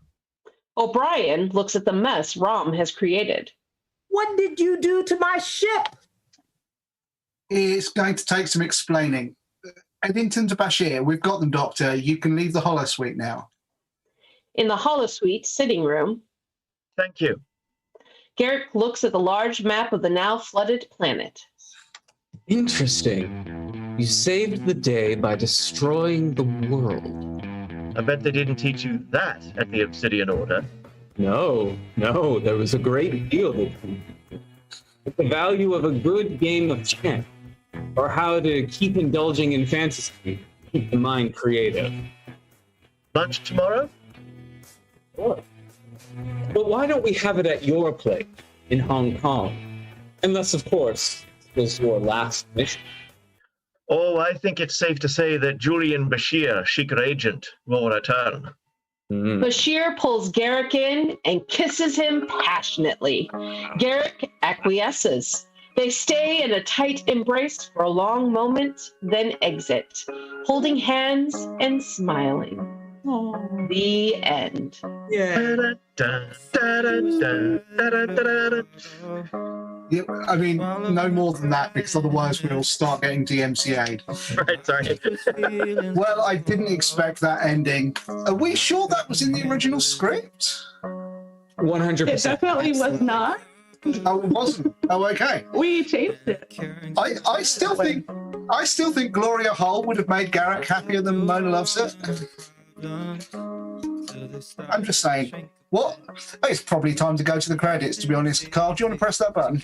O'Brien looks at the mess Rom has created. What did you do to my ship? It's going to take some explaining. Eddington to Bashir, we've got them, Doctor. You can leave the holosuite now. In the holosuite sitting room, Thank you. Garak looks at the large map of the now flooded planet. Interesting. You saved the day by destroying the world. I bet they didn't teach you that at the Obsidian Order. No, there was a great deal that the value of a good game of chess, or how to keep indulging in fantasy, keep the mind creative. Lunch tomorrow? Sure. But why don't we have it at your place in Hong Kong? Unless, of course, this was your last mission. Oh, I think it's safe to say that Julian Bashir, Sheikah Agent, will return. Bashir pulls Garak in and kisses him passionately. Garak acquiesces. They stay in a tight embrace for a long moment, then exit, holding hands and smiling. The end. Yeah, I mean, no more than that, because otherwise we'll start getting DMCA'd. Right, sorry. Well, I didn't expect that ending. Are we sure that was in the original script? 100%. It definitely was not. Oh, it wasn't. Oh, okay. We changed it. I still think Gloria Hull would have made Garak happier than Mona loves it. I'm just saying. What? It's probably time to go to the credits, to be honest. Carl, do you want to press that button?